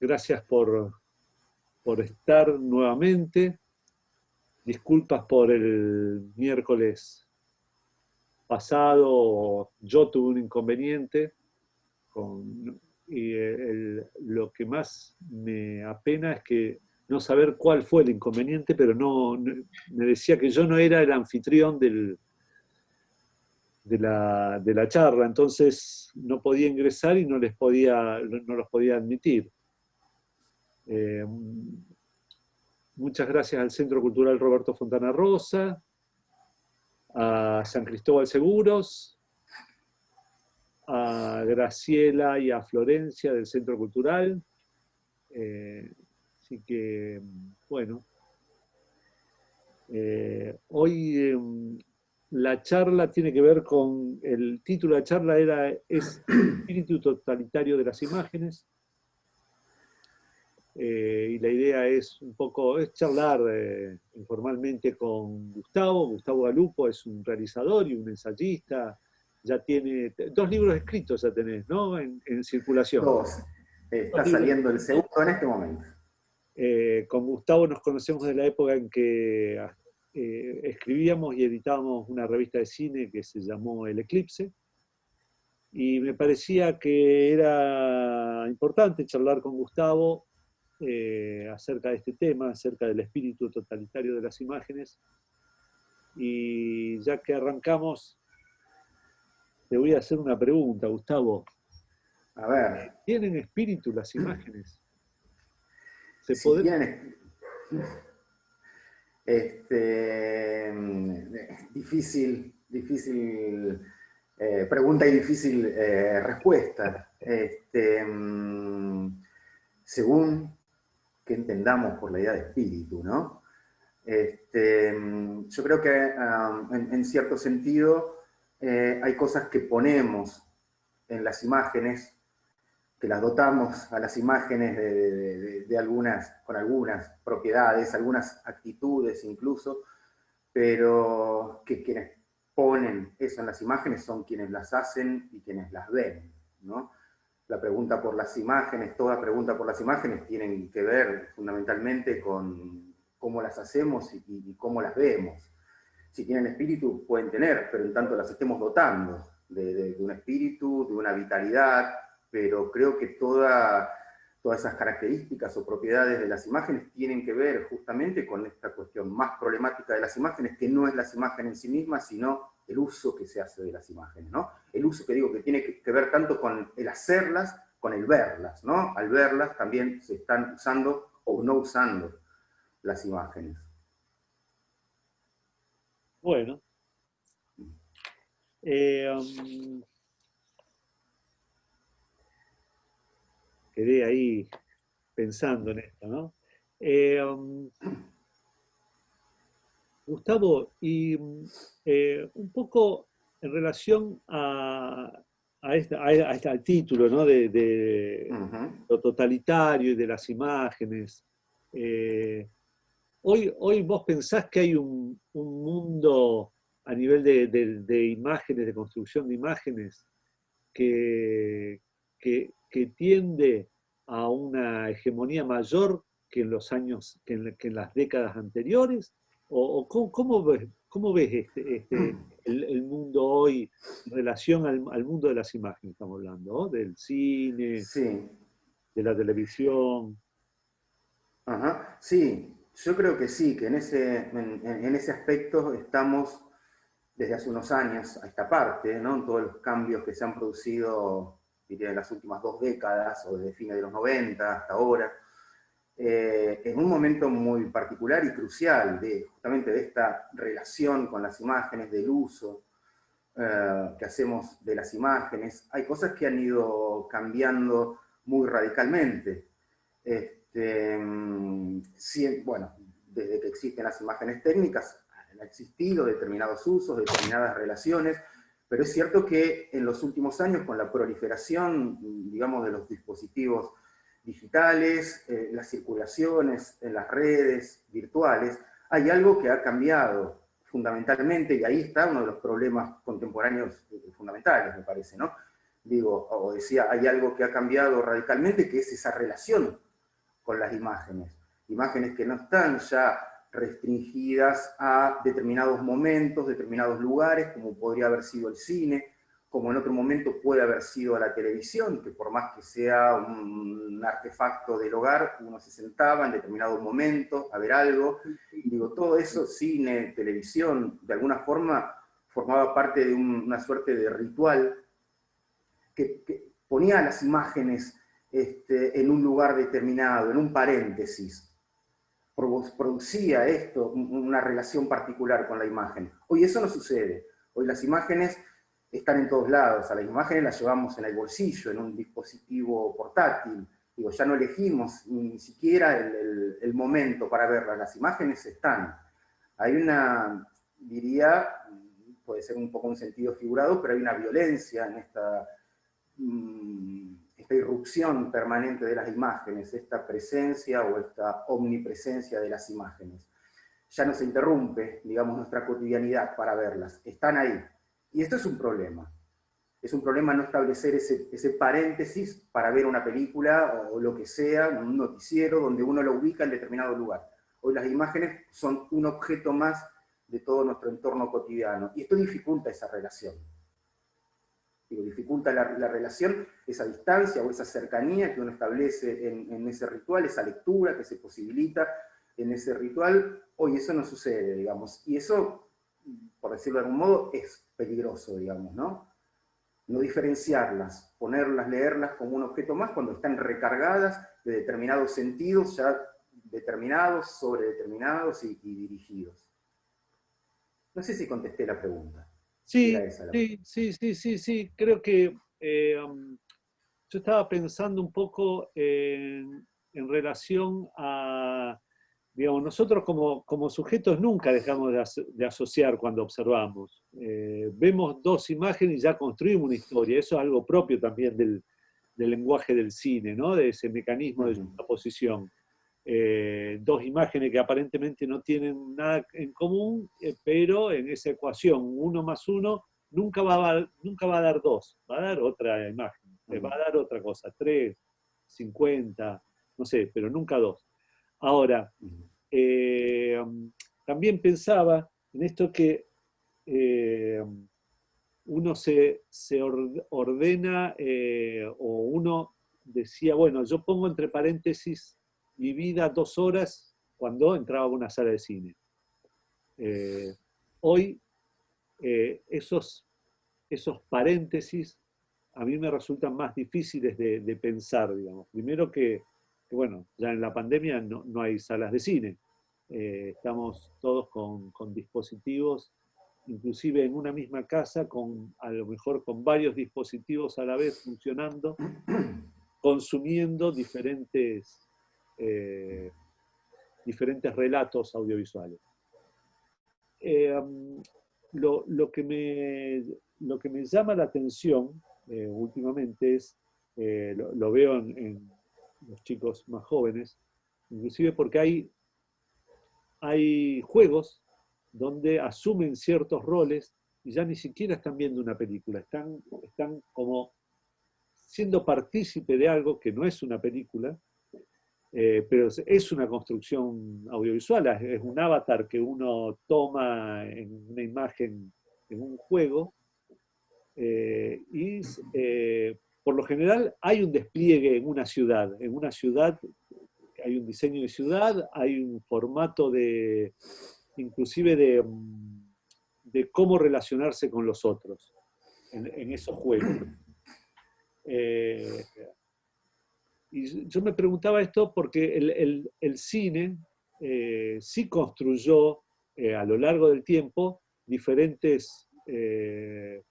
Gracias por estar nuevamente. Disculpas por el miércoles pasado, yo tuve un inconveniente y lo que más me apena es que no saber cuál fue el inconveniente, pero me decía que yo no era el anfitrión de la charla, entonces no podía ingresar y no los podía admitir. Eh, Muchas gracias al Centro Cultural Roberto Fontana Rosa, a San Cristóbal Seguros, a Graciela y a Florencia del Centro Cultural. Así que, bueno, hoy la charla tiene que ver con, el título de la charla es Espíritu Totalitario de las Imágenes. Y la idea es un poco, es charlar informalmente con Gustavo Galupo es un realizador y un ensayista, ya tiene 2 libros escritos, ya tenés, ¿no? En circulación. 2. Está saliendo el segundo en este momento. Con Gustavo nos conocemos de la época en que escribíamos y editábamos una revista de cine que se llamó El Eclipse, y me parecía que era importante charlar con Gustavo acerca de este tema, acerca del espíritu totalitario de las imágenes. Y ya que arrancamos, te voy a hacer una pregunta, Gustavo. A ver. ¿Tienen espíritu las imágenes? Si tienen... difícil pregunta y difícil respuesta. Según que entendamos por la idea de espíritu, ¿no? Yo creo que en cierto sentido hay cosas que ponemos en las imágenes, que las dotamos a las imágenes con algunas propiedades, algunas actitudes incluso, pero que quienes ponen eso en las imágenes son quienes las hacen y quienes las ven, ¿no? La pregunta por las imágenes, toda pregunta por las imágenes tienen que ver fundamentalmente con cómo las hacemos y cómo las vemos. Si tienen espíritu, pueden tener, pero en tanto las estemos dotando de un espíritu, de una vitalidad, pero creo que todas esas características o propiedades de las imágenes tienen que ver justamente con esta cuestión más problemática de las imágenes, que no es las imágenes en sí mismas, sino el uso que se hace de las imágenes, ¿no? El uso que digo que tiene que ver tanto con el hacerlas, con el verlas, ¿no? Al verlas también se están usando o no usando las imágenes. Bueno. Quedé ahí pensando en esto, ¿no? Gustavo, y un poco en relación al título, ¿no? De lo totalitario y de las imágenes. Hoy vos pensás que hay un mundo a nivel de imágenes, de construcción de imágenes, que tiende a una hegemonía mayor que en los años, que en las décadas anteriores? ¿O cómo ves el mundo hoy en relación al mundo de las imágenes, estamos hablando, ¿no? Del cine, sí, de la televisión? Ajá. Sí, yo creo que sí, que en ese aspecto estamos desde hace unos años a esta parte, ¿no? En todos los cambios que se han producido, diría, en las últimas 2 décadas, o desde fines de los 90 hasta ahora, en un momento muy particular y crucial justamente de esta relación con las imágenes, del uso que hacemos de las imágenes. Hay cosas que han ido cambiando muy radicalmente. Bueno, desde que existen las imágenes técnicas, han existido determinados usos, determinadas relaciones, pero es cierto que en los últimos años, con la proliferación, digamos, de los dispositivos digitales, las circulaciones en las redes virtuales, hay algo que ha cambiado fundamentalmente, y ahí está uno de los problemas contemporáneos fundamentales, me parece, ¿no? Digo, o decía, hay algo que ha cambiado radicalmente, que es esa relación con las imágenes. Imágenes que no están ya restringidas a determinados momentos, determinados lugares, como podría haber sido el cine, como en otro momento puede haber sido la televisión, que por más que sea un artefacto del hogar, uno se sentaba en determinado momento a ver algo. Digo, todo eso, cine, televisión, de alguna forma formaba parte de una suerte de ritual que ponía las imágenes en un lugar determinado, en un paréntesis. Producía esto una relación particular con la imagen. Hoy eso no sucede. Hoy las imágenes están en todos lados. A las imágenes las llevamos en el bolsillo, en un dispositivo portátil. Digo, ya no elegimos ni siquiera el momento para verlas. Las imágenes están. Hay una, diría, puede ser un poco un sentido figurado, pero hay una violencia en esta irrupción permanente de las imágenes, esta presencia o esta omnipresencia de las imágenes. Ya no se interrumpe, digamos, nuestra cotidianidad para verlas, están ahí. Y esto es un problema. Es un problema no establecer ese paréntesis para ver una película o lo que sea, un noticiero donde uno lo ubica en determinado lugar. Hoy las imágenes son un objeto más de todo nuestro entorno cotidiano. Y esto dificulta esa relación. Digo, dificulta la relación, esa distancia o esa cercanía que uno establece en ese ritual, esa lectura que se posibilita en ese ritual. Hoy eso no sucede, digamos. Y eso, por decirlo de algún modo, es peligroso, digamos, ¿no? No diferenciarlas, ponerlas, leerlas como un objeto más cuando están recargadas de determinados sentidos, ya determinados, sobredeterminados y dirigidos. No sé si contesté la pregunta. Era Sí, esa la pregunta. sí. Creo que yo estaba pensando un poco en relación a, digamos, nosotros como sujetos nunca dejamos de asociar cuando observamos. Vemos dos imágenes y ya construimos una historia. Eso es algo propio también del lenguaje del cine, ¿no? De ese mecanismo de juxtaposición. Dos imágenes que aparentemente no tienen nada en común, pero en esa ecuación, 1 más 1 nunca va a dar 2, va a dar otra imagen, va a dar otra cosa, 3, 50, no sé, pero nunca 2. Ahora, eh, también pensaba en esto que eh, uno se ordena o uno decía, bueno, yo pongo entre paréntesis mi vida 2 horas cuando entraba a una sala de cine. Hoy esos paréntesis a mí me resultan más difíciles de pensar, digamos. Primero que, bueno, ya en la pandemia no hay salas de cine. Estamos todos con dispositivos, inclusive en una misma casa, a lo mejor con varios dispositivos a la vez funcionando, consumiendo diferentes relatos audiovisuales. Lo que me llama la atención últimamente es, lo veo en los chicos más jóvenes, inclusive porque hay juegos donde asumen ciertos roles y ya ni siquiera están viendo una película, están como siendo partícipe de algo que no es una película, pero es una construcción audiovisual, es un avatar que uno toma en una imagen en un juego, y por lo general hay un despliegue en una ciudad hay un diseño de ciudad, hay un formato inclusive de cómo relacionarse con los otros en esos juegos. Eh, Y yo me preguntaba esto porque el cine sí construyó a lo largo del tiempo diferentes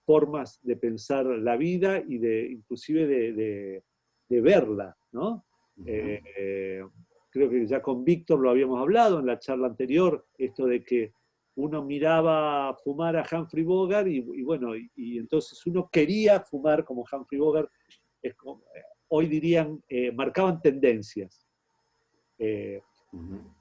formas de pensar la vida y inclusive de verla, ¿no? Creo que ya con Víctor lo habíamos hablado en la charla anterior, esto de que uno miraba fumar a Humphrey Bogart y bueno, y entonces uno quería fumar como Humphrey Bogart. Hoy dirían, marcaban tendencias.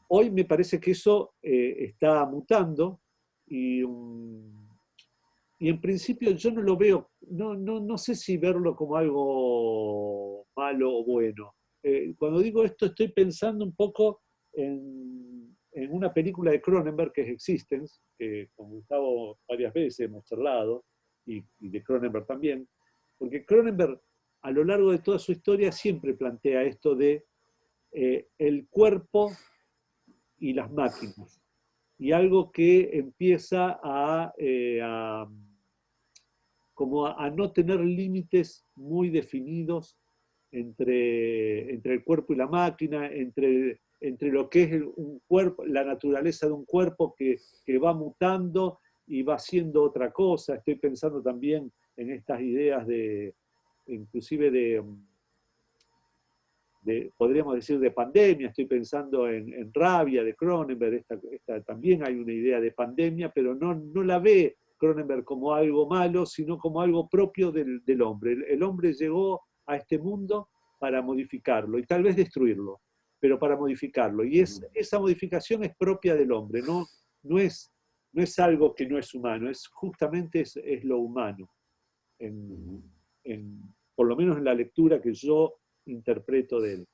Hoy me parece que eso está mutando y en principio yo no lo veo, no sé si verlo como algo malo o bueno. cuando digo esto estoy pensando un poco en una película de Cronenberg que es Existence, que con Gustavo varias veces hemos charlado, y de Cronenberg también, porque Cronenberg a lo largo de toda su historia siempre plantea esto de el cuerpo y las máquinas, y algo que empieza como a no tener límites muy definidos entre el cuerpo y la máquina, entre lo que es un cuerpo, la naturaleza de un cuerpo que va mutando y va haciendo otra cosa. Estoy pensando también en estas ideas inclusive podríamos decir, de pandemia. Estoy pensando en Rabia de Cronenberg. También hay una idea de pandemia, pero no la ve Cronenberg como algo malo, sino como algo propio del hombre. El hombre llegó a este mundo para modificarlo y tal vez destruirlo, pero para modificarlo. Y esa modificación es propia del hombre, no es algo que no es humano, justamente es lo humano, por lo menos en la lectura que yo interpreto de él.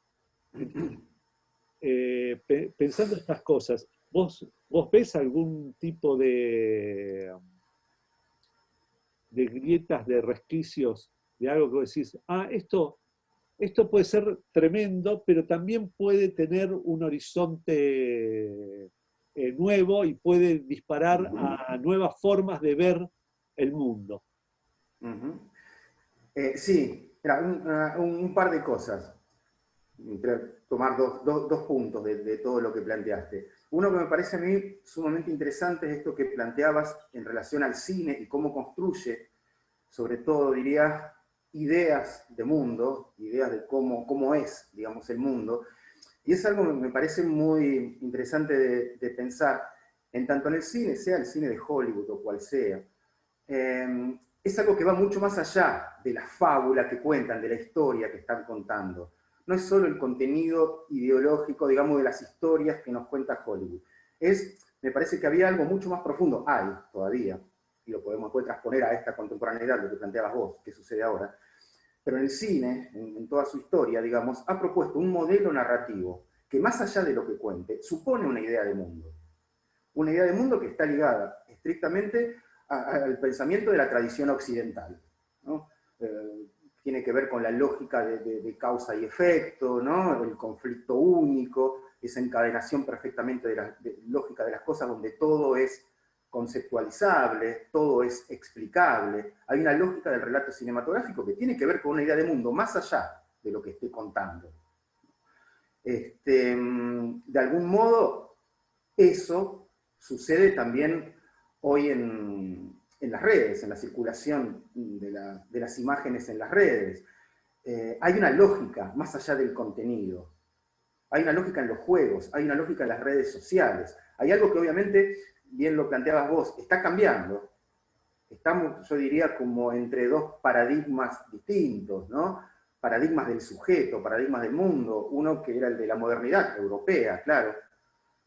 Entonces, pensando estas cosas, ¿vos ves algún tipo de grietas, de resquicios, de algo que vos decís, esto puede ser tremendo, pero también puede tener un horizonte nuevo y puede disparar a nuevas formas de ver el mundo? Sí, mira, un par de cosas. Tomar dos puntos de todo lo que planteaste. Uno que me parece a mí sumamente interesante es esto que planteabas en relación al cine y cómo construye, sobre todo diría, ideas de mundo, ideas de cómo es, digamos, el mundo. Y es algo que me parece muy interesante de pensar, en tanto en el cine, sea el cine de Hollywood o cual sea. Es algo que va mucho más allá de la fábula que cuentan, de la historia que están contando. No es solo el contenido ideológico, digamos, de las historias que nos cuenta Hollywood. Me parece que había algo mucho más profundo, hay todavía, y lo podemos después transponer a esta contemporaneidad, lo que planteabas vos, que sucede ahora. Pero en el cine, en toda su historia, digamos, ha propuesto un modelo narrativo que más allá de lo que cuente, supone una idea de mundo. Una idea de mundo que está ligada estrictamente al pensamiento de la tradición occidental, ¿no? Tiene que ver con la lógica de causa y efecto, ¿no? El conflicto único, esa encadenación perfectamente lógica de las cosas donde todo es conceptualizable, todo es explicable. Hay una lógica del relato cinematográfico que tiene que ver con una idea de mundo más allá de lo que estoy contando. De algún modo, eso sucede también hoy en las redes, en la circulación de las imágenes en las redes. Hay una lógica más allá del contenido. Hay una lógica en los juegos, hay una lógica en las redes sociales. Hay algo que obviamente, bien lo planteabas vos, está cambiando. Estamos, yo diría, como entre dos paradigmas distintos, ¿no? Paradigmas del sujeto, paradigmas del mundo. Uno que era el de la modernidad europea, claro,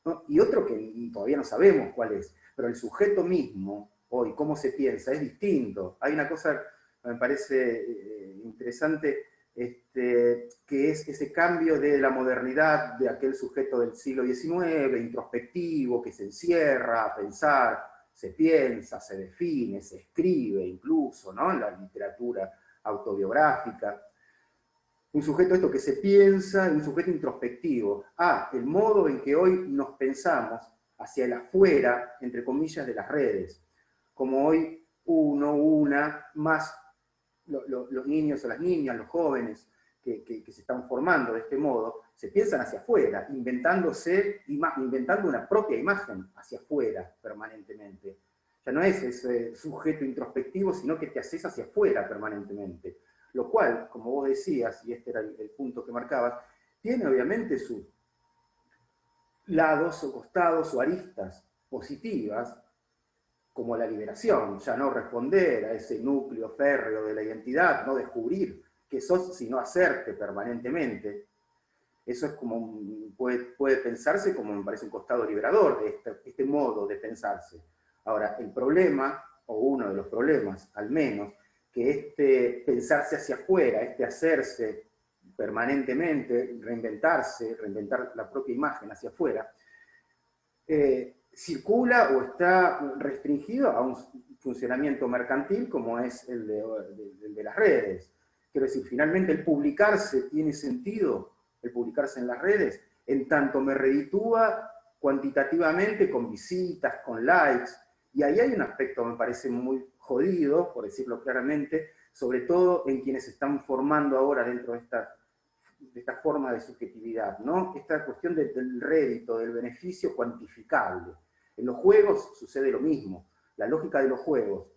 ¿no? Y otro que todavía no sabemos cuál es. Pero el sujeto mismo, hoy, cómo se piensa, es distinto. Hay una cosa que me parece interesante, que es ese cambio de la modernidad de aquel sujeto del siglo XIX, introspectivo, que se encierra a pensar, se piensa, se define, se escribe incluso, ¿no? En la literatura autobiográfica. Un sujeto esto que se piensa, un sujeto introspectivo. El modo en que hoy nos pensamos hacia el afuera, entre comillas, de las redes. Como hoy más los niños o las niñas, los jóvenes que se están formando de este modo, se piensan hacia afuera, inventando una propia imagen hacia afuera permanentemente. Ya no es ese sujeto introspectivo, sino que te haces hacia afuera permanentemente. Lo cual, como vos decías, y este era el punto que marcabas, tiene obviamente sus lados o costados o aristas positivas, como la liberación, ya no responder a ese núcleo férreo de la identidad, no descubrir que sos, sino hacerte permanentemente. Eso es como, puede pensarse como, me parece, un costado liberador de este modo de pensarse. Ahora, el problema, o uno de los problemas, al menos, que pensarse hacia afuera, hacerse permanentemente, reinventarse, reinventar la propia imagen hacia afuera, circula o está restringido a un funcionamiento mercantil como es el de las redes. Quiero decir, finalmente el publicarse tiene sentido, el publicarse en las redes, en tanto me reditúa cuantitativamente con visitas, con likes, y ahí hay un aspecto, me parece, muy jodido, por decirlo claramente, sobre todo en quienes se están formando ahora dentro de esta forma de subjetividad, ¿no? Esta cuestión del rédito, del beneficio cuantificable. En los juegos sucede lo mismo. La lógica de los juegos,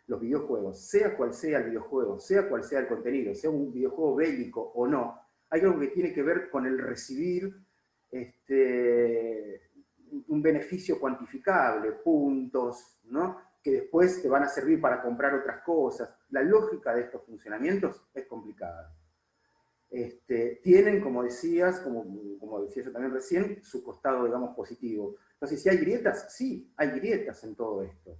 los videojuegos, sea cual sea el videojuego, sea cual sea el contenido, sea un videojuego bélico o no, hay algo que tiene que ver con el recibir un beneficio cuantificable, puntos, ¿no? Que después te van a servir para comprar otras cosas. La lógica de estos funcionamientos es complicada. Tienen, como decías, como decía yo también recién, su costado, digamos, positivo. Entonces, si hay grietas, sí, hay grietas en todo esto.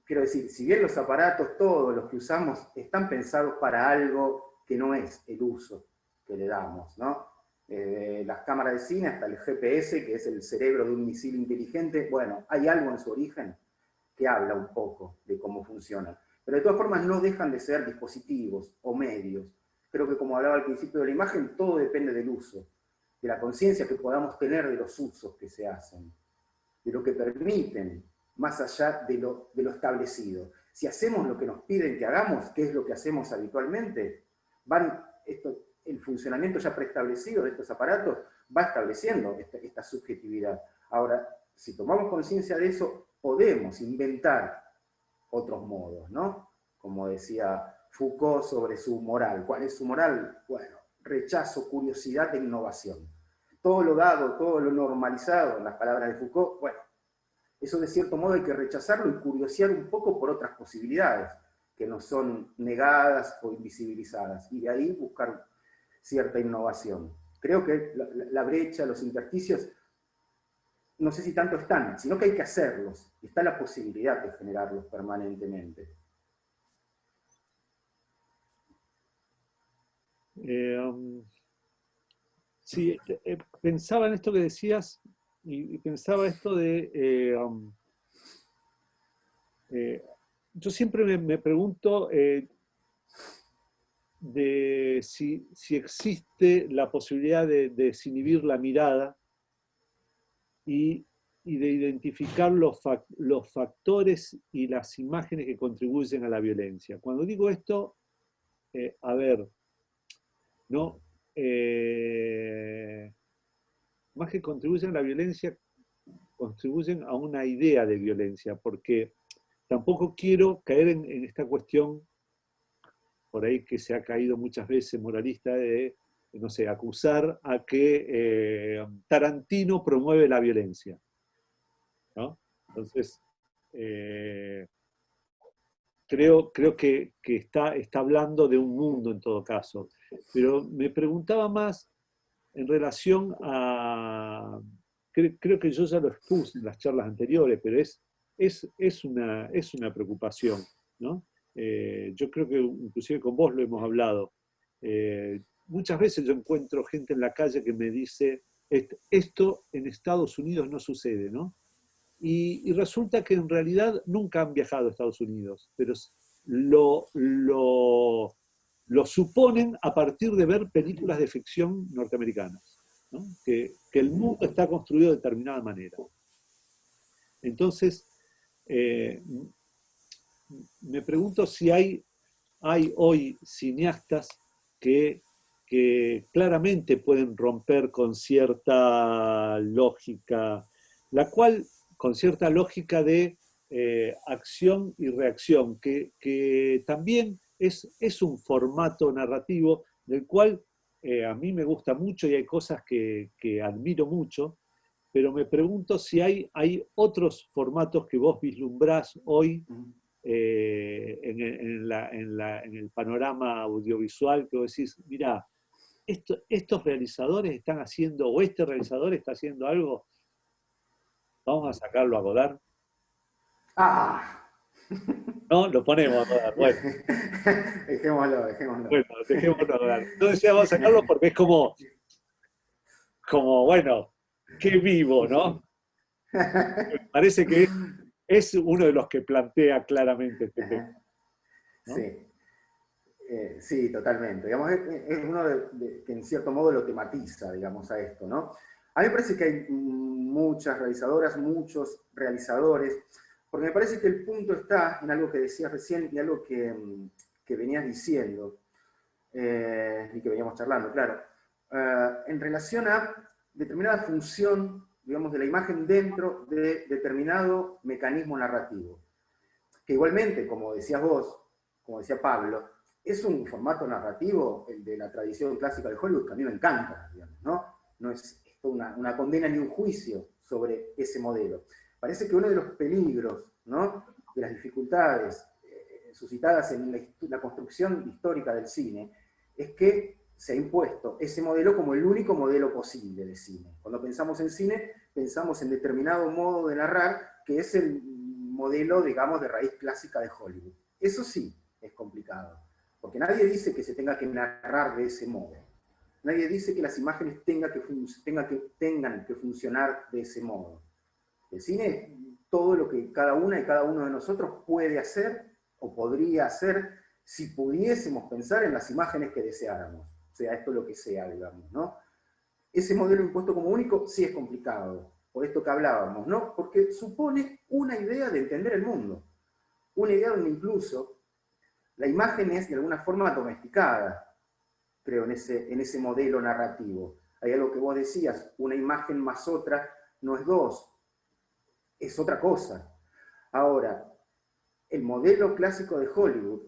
Quiero decir, si bien los aparatos, todos los que usamos, están pensados para algo que no es el uso que le damos, ¿no? Las cámaras de cine hasta el GPS, que es el cerebro de un misil inteligente, bueno, hay algo en su origen que habla un poco de cómo funcionan. Pero de todas formas no dejan de ser dispositivos o medios. Creo que como hablaba al principio de la imagen, todo depende del uso, de la conciencia que podamos tener de los usos que se hacen, de lo que permiten, más allá de lo establecido. Si hacemos lo que nos piden que hagamos, que es lo que hacemos habitualmente, el funcionamiento ya preestablecido de estos aparatos va estableciendo esta subjetividad. Ahora, si tomamos conciencia de eso, podemos inventar otros modos, ¿no? Como decía Foucault sobre su moral. ¿Cuál es su moral? Bueno, rechazo, curiosidad e innovación. Todo lo dado, todo lo normalizado, en las palabras de Foucault, bueno, eso de cierto modo hay que rechazarlo y curiosear un poco por otras posibilidades que nos son negadas o invisibilizadas, y de ahí buscar cierta innovación. Creo que la brecha, los intersticios, no sé si tanto están, sino que hay que hacerlos, y está la posibilidad de generarlos permanentemente. Sí, pensaba en esto que decías y pensaba esto de... yo siempre me pregunto de si existe la posibilidad de desinhibir la mirada y de identificar los factores y las imágenes que contribuyen a la violencia. Cuando digo esto, a ver, ¿no? Más que contribuyen a la violencia, contribuyen a una idea de violencia, porque tampoco quiero caer en esta cuestión, por ahí que se ha caído muchas veces moralista, de, no sé, acusar a que Tarantino promueve la violencia, ¿no? Entonces, creo que está hablando de un mundo en todo caso. Pero me preguntaba más en relación a... Creo que yo ya lo expuse en las charlas anteriores, pero es una preocupación, ¿no? Yo creo que inclusive con vos lo hemos hablado. Muchas veces yo encuentro gente en la calle que me dice, esto en Estados Unidos no sucede, ¿no? Y resulta que en realidad nunca han viajado a Estados Unidos, pero lo suponen a partir de ver películas de ficción norteamericanas, ¿no? Que el mundo está construido de determinada manera. Entonces, me pregunto si hay hoy cineastas que claramente pueden romper con cierta lógica, la cual, con cierta lógica de acción y reacción, que también es un formato narrativo del cual a mí me gusta mucho y hay cosas que admiro mucho, pero me pregunto si hay otros formatos que vos vislumbrás hoy en el panorama audiovisual, que vos decís, mirá, estos realizadores están haciendo, o este realizador está haciendo algo, vamos a sacarlo a Godard. Ah, No, lo ponemos a rodar. Bueno, Dejémoslo, dejémoslo. bueno, dejémoslo rodar. No decíamos sacarlo porque es como, bueno, qué vivo, ¿no? Parece que es uno de los que plantea claramente este tema, Ajá, ¿no? sí. Sí, totalmente. Digamos, es uno que en cierto modo lo tematiza, digamos, a esto, ¿no? A mí me parece que hay muchas realizadoras, muchos realizadores, porque me parece que el punto está en algo que decías recién y algo que venías diciendo, y que veníamos charlando, claro, en relación a determinada función, digamos, de la imagen dentro de determinado mecanismo narrativo que igualmente, como decías vos, como decía Pablo, es un formato narrativo, el de la tradición clásica de Hollywood, que a mí me encanta, digamos, ¿no? No es esto una condena ni un juicio sobre ese modelo. Parece que uno de los peligros, ¿no?, de las dificultades suscitadas en la construcción histórica del cine, es que se ha impuesto ese modelo como el único modelo posible de cine. Cuando pensamos en cine, pensamos en determinado modo de narrar, que es el modelo, digamos, de raíz clásica de Hollywood. Eso sí es complicado, porque nadie dice que se tenga que narrar de ese modo. Nadie dice que las imágenes tengan que funcionar de ese modo. El cine es todo lo que cada una y cada uno de nosotros puede hacer o podría hacer si pudiésemos pensar en las imágenes que deseáramos, sea esto lo que sea, digamos, ¿no? Ese modelo impuesto como único sí es complicado, por esto que hablábamos, ¿no? Porque supone una idea de entender el mundo, una idea donde incluso la imagen es de alguna forma domesticada, creo, en ese modelo narrativo. Hay algo que vos decías, una imagen más otra no es dos, es otra cosa. Ahora, el modelo clásico de Hollywood,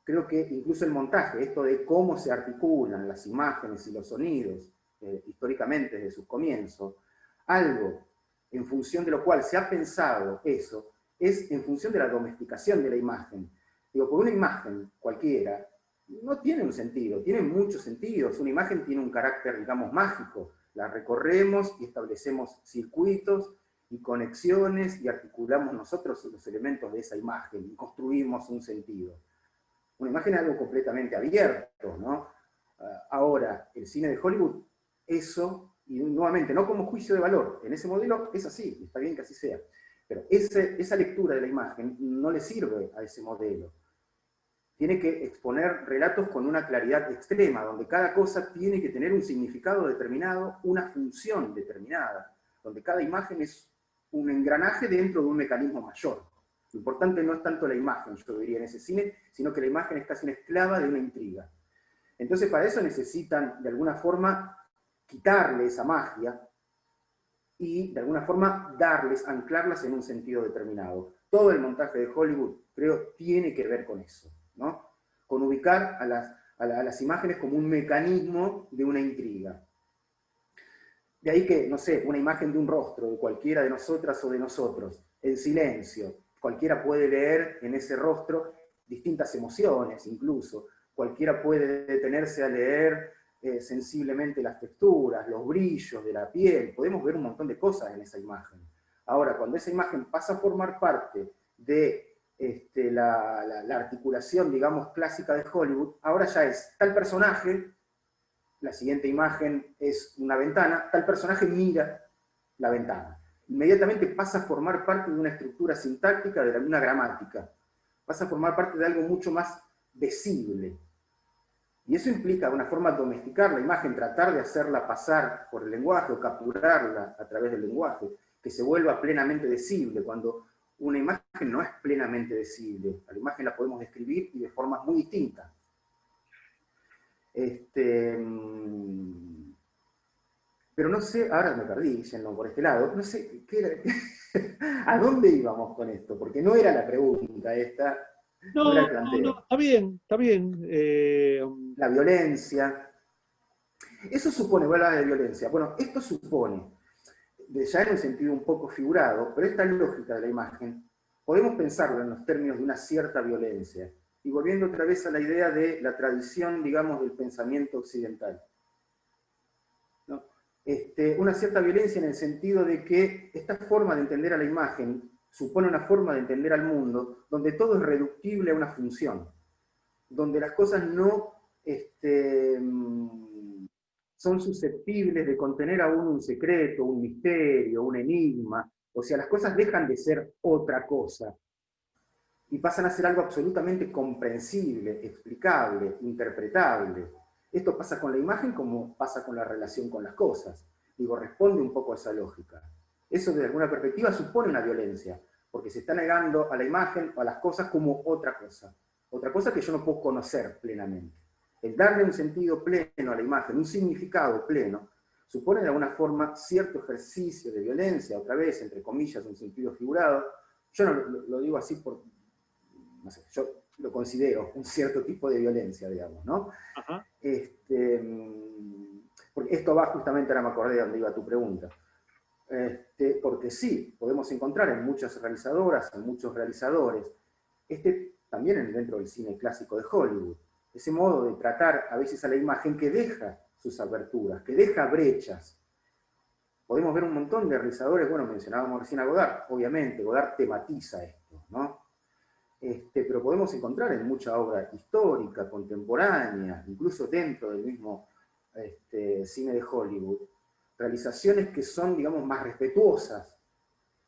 creo que incluso el montaje, esto de cómo se articulan las imágenes y los sonidos, históricamente desde sus comienzos, algo en función de lo cual se ha pensado eso, es en función de la domesticación de la imagen. Digo, por una imagen cualquiera no tiene un sentido, tiene muchos sentidos. Una imagen tiene un carácter, digamos, mágico. La recorremos y establecemos circuitos y conexiones y articulamos nosotros los elementos de esa imagen y construimos un sentido. Una imagen es algo completamente abierto, ¿no? Ahora, el cine de Hollywood, eso, y nuevamente, no como juicio de valor, en ese modelo es así, está bien que así sea, pero esa lectura de la imagen no le sirve a ese modelo. Tiene que exponer relatos con una claridad extrema, donde cada cosa tiene que tener un significado determinado, una función determinada, donde cada imagen es un engranaje dentro de un mecanismo mayor. Lo importante no es tanto la imagen, yo diría, en ese cine, sino que la imagen es casi una esclava de una intriga. Entonces, para eso necesitan, de alguna forma, quitarle esa magia y, de alguna forma, darles, anclarlas en un sentido determinado. Todo el montaje de Hollywood, creo, tiene que ver con eso, ¿no? Con ubicar a las imágenes como un mecanismo de una intriga. De ahí que, no sé, una imagen de un rostro de cualquiera de nosotras o de nosotros, en silencio. Cualquiera puede leer en ese rostro distintas emociones, incluso. Cualquiera puede detenerse a leer sensiblemente las texturas, los brillos de la piel. Podemos ver un montón de cosas en esa imagen. Ahora, cuando esa imagen pasa a formar parte de la articulación, digamos, clásica de Hollywood, ahora ya es tal personaje, la siguiente imagen es una ventana, tal personaje mira la ventana. Inmediatamente pasa a formar parte de una estructura sintáctica, de una gramática. Pasa a formar parte de algo mucho más visible. Y eso implica, de una forma, domesticar la imagen, tratar de hacerla pasar por el lenguaje o capturarla a través del lenguaje, que se vuelva plenamente decible, cuando una imagen no es plenamente decible. A la imagen la podemos describir y de formas muy distintas. Pero no sé, ahora me perdí yendo por este lado, no sé qué era, a dónde íbamos con esto, porque no era la pregunta esta, no era No, el no, no, planteo. está bien, está bien. La violencia, eso supone, voy a hablar de violencia, bueno, esto supone, ya en un sentido un poco figurado, pero esta lógica de la imagen, podemos pensarlo en los términos de una cierta violencia, y volviendo otra vez a la idea de la tradición, digamos, del pensamiento occidental. ¿No? Una cierta violencia en el sentido de que esta forma de entender a la imagen supone una forma de entender al mundo donde todo es reductible a una función, donde las cosas no son susceptibles de contener aún un secreto, un misterio, un enigma. O sea, las cosas dejan de ser otra cosa y pasan a ser algo absolutamente comprensible, explicable, interpretable. Esto pasa con la imagen como pasa con la relación con las cosas. Digo, responde un poco a esa lógica. Eso desde alguna perspectiva supone una violencia, porque se está negando a la imagen o a las cosas como otra cosa que yo no puedo conocer plenamente. El darle un sentido pleno a la imagen, un significado pleno, supone de alguna forma cierto ejercicio de violencia, otra vez, entre comillas, un sentido figurado. Yo no lo digo así por, no sé, yo lo considero un cierto tipo de violencia, digamos, ¿no? Ajá. Porque esto va justamente, ahora me acordé de dónde iba tu pregunta. Porque sí, podemos encontrar en muchas realizadoras, en muchos realizadores, también dentro del cine clásico de Hollywood, ese modo de tratar a veces a la imagen que deja sus aberturas, que deja brechas. Podemos ver un montón de realizadores, bueno, mencionábamos recién a Godard, obviamente, Godard tematiza esto, ¿no? Pero podemos encontrar en mucha obra histórica, contemporánea, incluso dentro del mismo cine de Hollywood, realizaciones que son, digamos, más respetuosas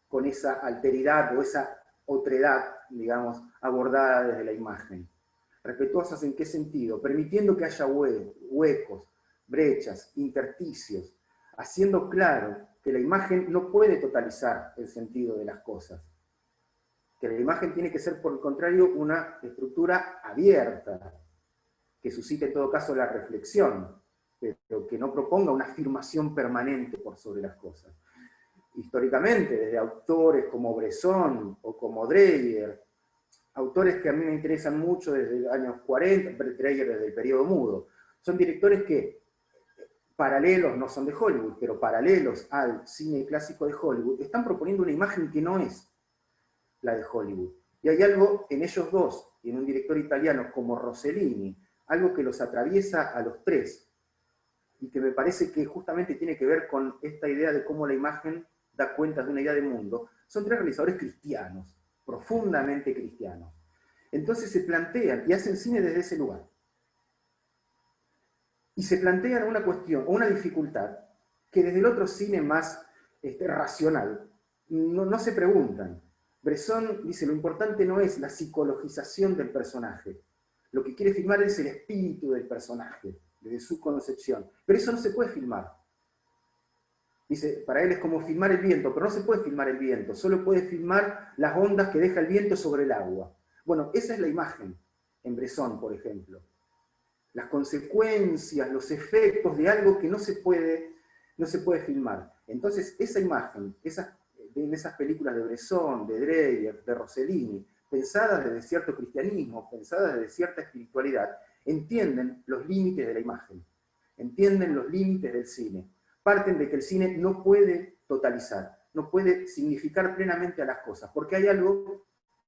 con esa alteridad o esa otredad, digamos, abordada desde la imagen. ¿Respetuosas en qué sentido? Permitiendo que haya huecos, brechas, intersticios, haciendo claro que la imagen no puede totalizar el sentido de las cosas, que la imagen tiene que ser, por el contrario, una estructura abierta, que suscite en todo caso la reflexión, pero que no proponga una afirmación permanente por sobre las cosas. Históricamente, desde autores como Bresson o como Dreyer, autores que a mí me interesan mucho desde los años 40, Dreyer desde el periodo mudo, son directores que, paralelos, no son de Hollywood, pero paralelos al cine clásico de Hollywood, están proponiendo una imagen que no es la de Hollywood. Y hay algo en ellos dos, y en un director italiano como Rossellini, algo que los atraviesa a los tres, y que me parece que justamente tiene que ver con esta idea de cómo la imagen da cuenta de una idea de mundo. Son tres realizadores cristianos, profundamente cristianos. Entonces se plantean y hacen cine desde ese lugar. Y se plantean una cuestión, o una dificultad, que desde el otro cine más racional, no se preguntan. Bresson dice, lo importante no es la psicologización del personaje, lo que quiere filmar es el espíritu del personaje, desde su concepción. Pero eso no se puede filmar. Dice, para él es como filmar el viento, pero no se puede filmar el viento, solo puede filmar las ondas que deja el viento sobre el agua. Bueno, esa es la imagen en Bresson, por ejemplo. Las consecuencias, los efectos de algo que no se puede filmar. Entonces, esa imagen, en esas películas de Bresson, de Dreyer, de Rossellini, pensadas desde cierto cristianismo, pensadas desde cierta espiritualidad, entienden los límites de la imagen, entienden los límites del cine. Parten de que el cine no puede totalizar, no puede significar plenamente a las cosas, porque hay algo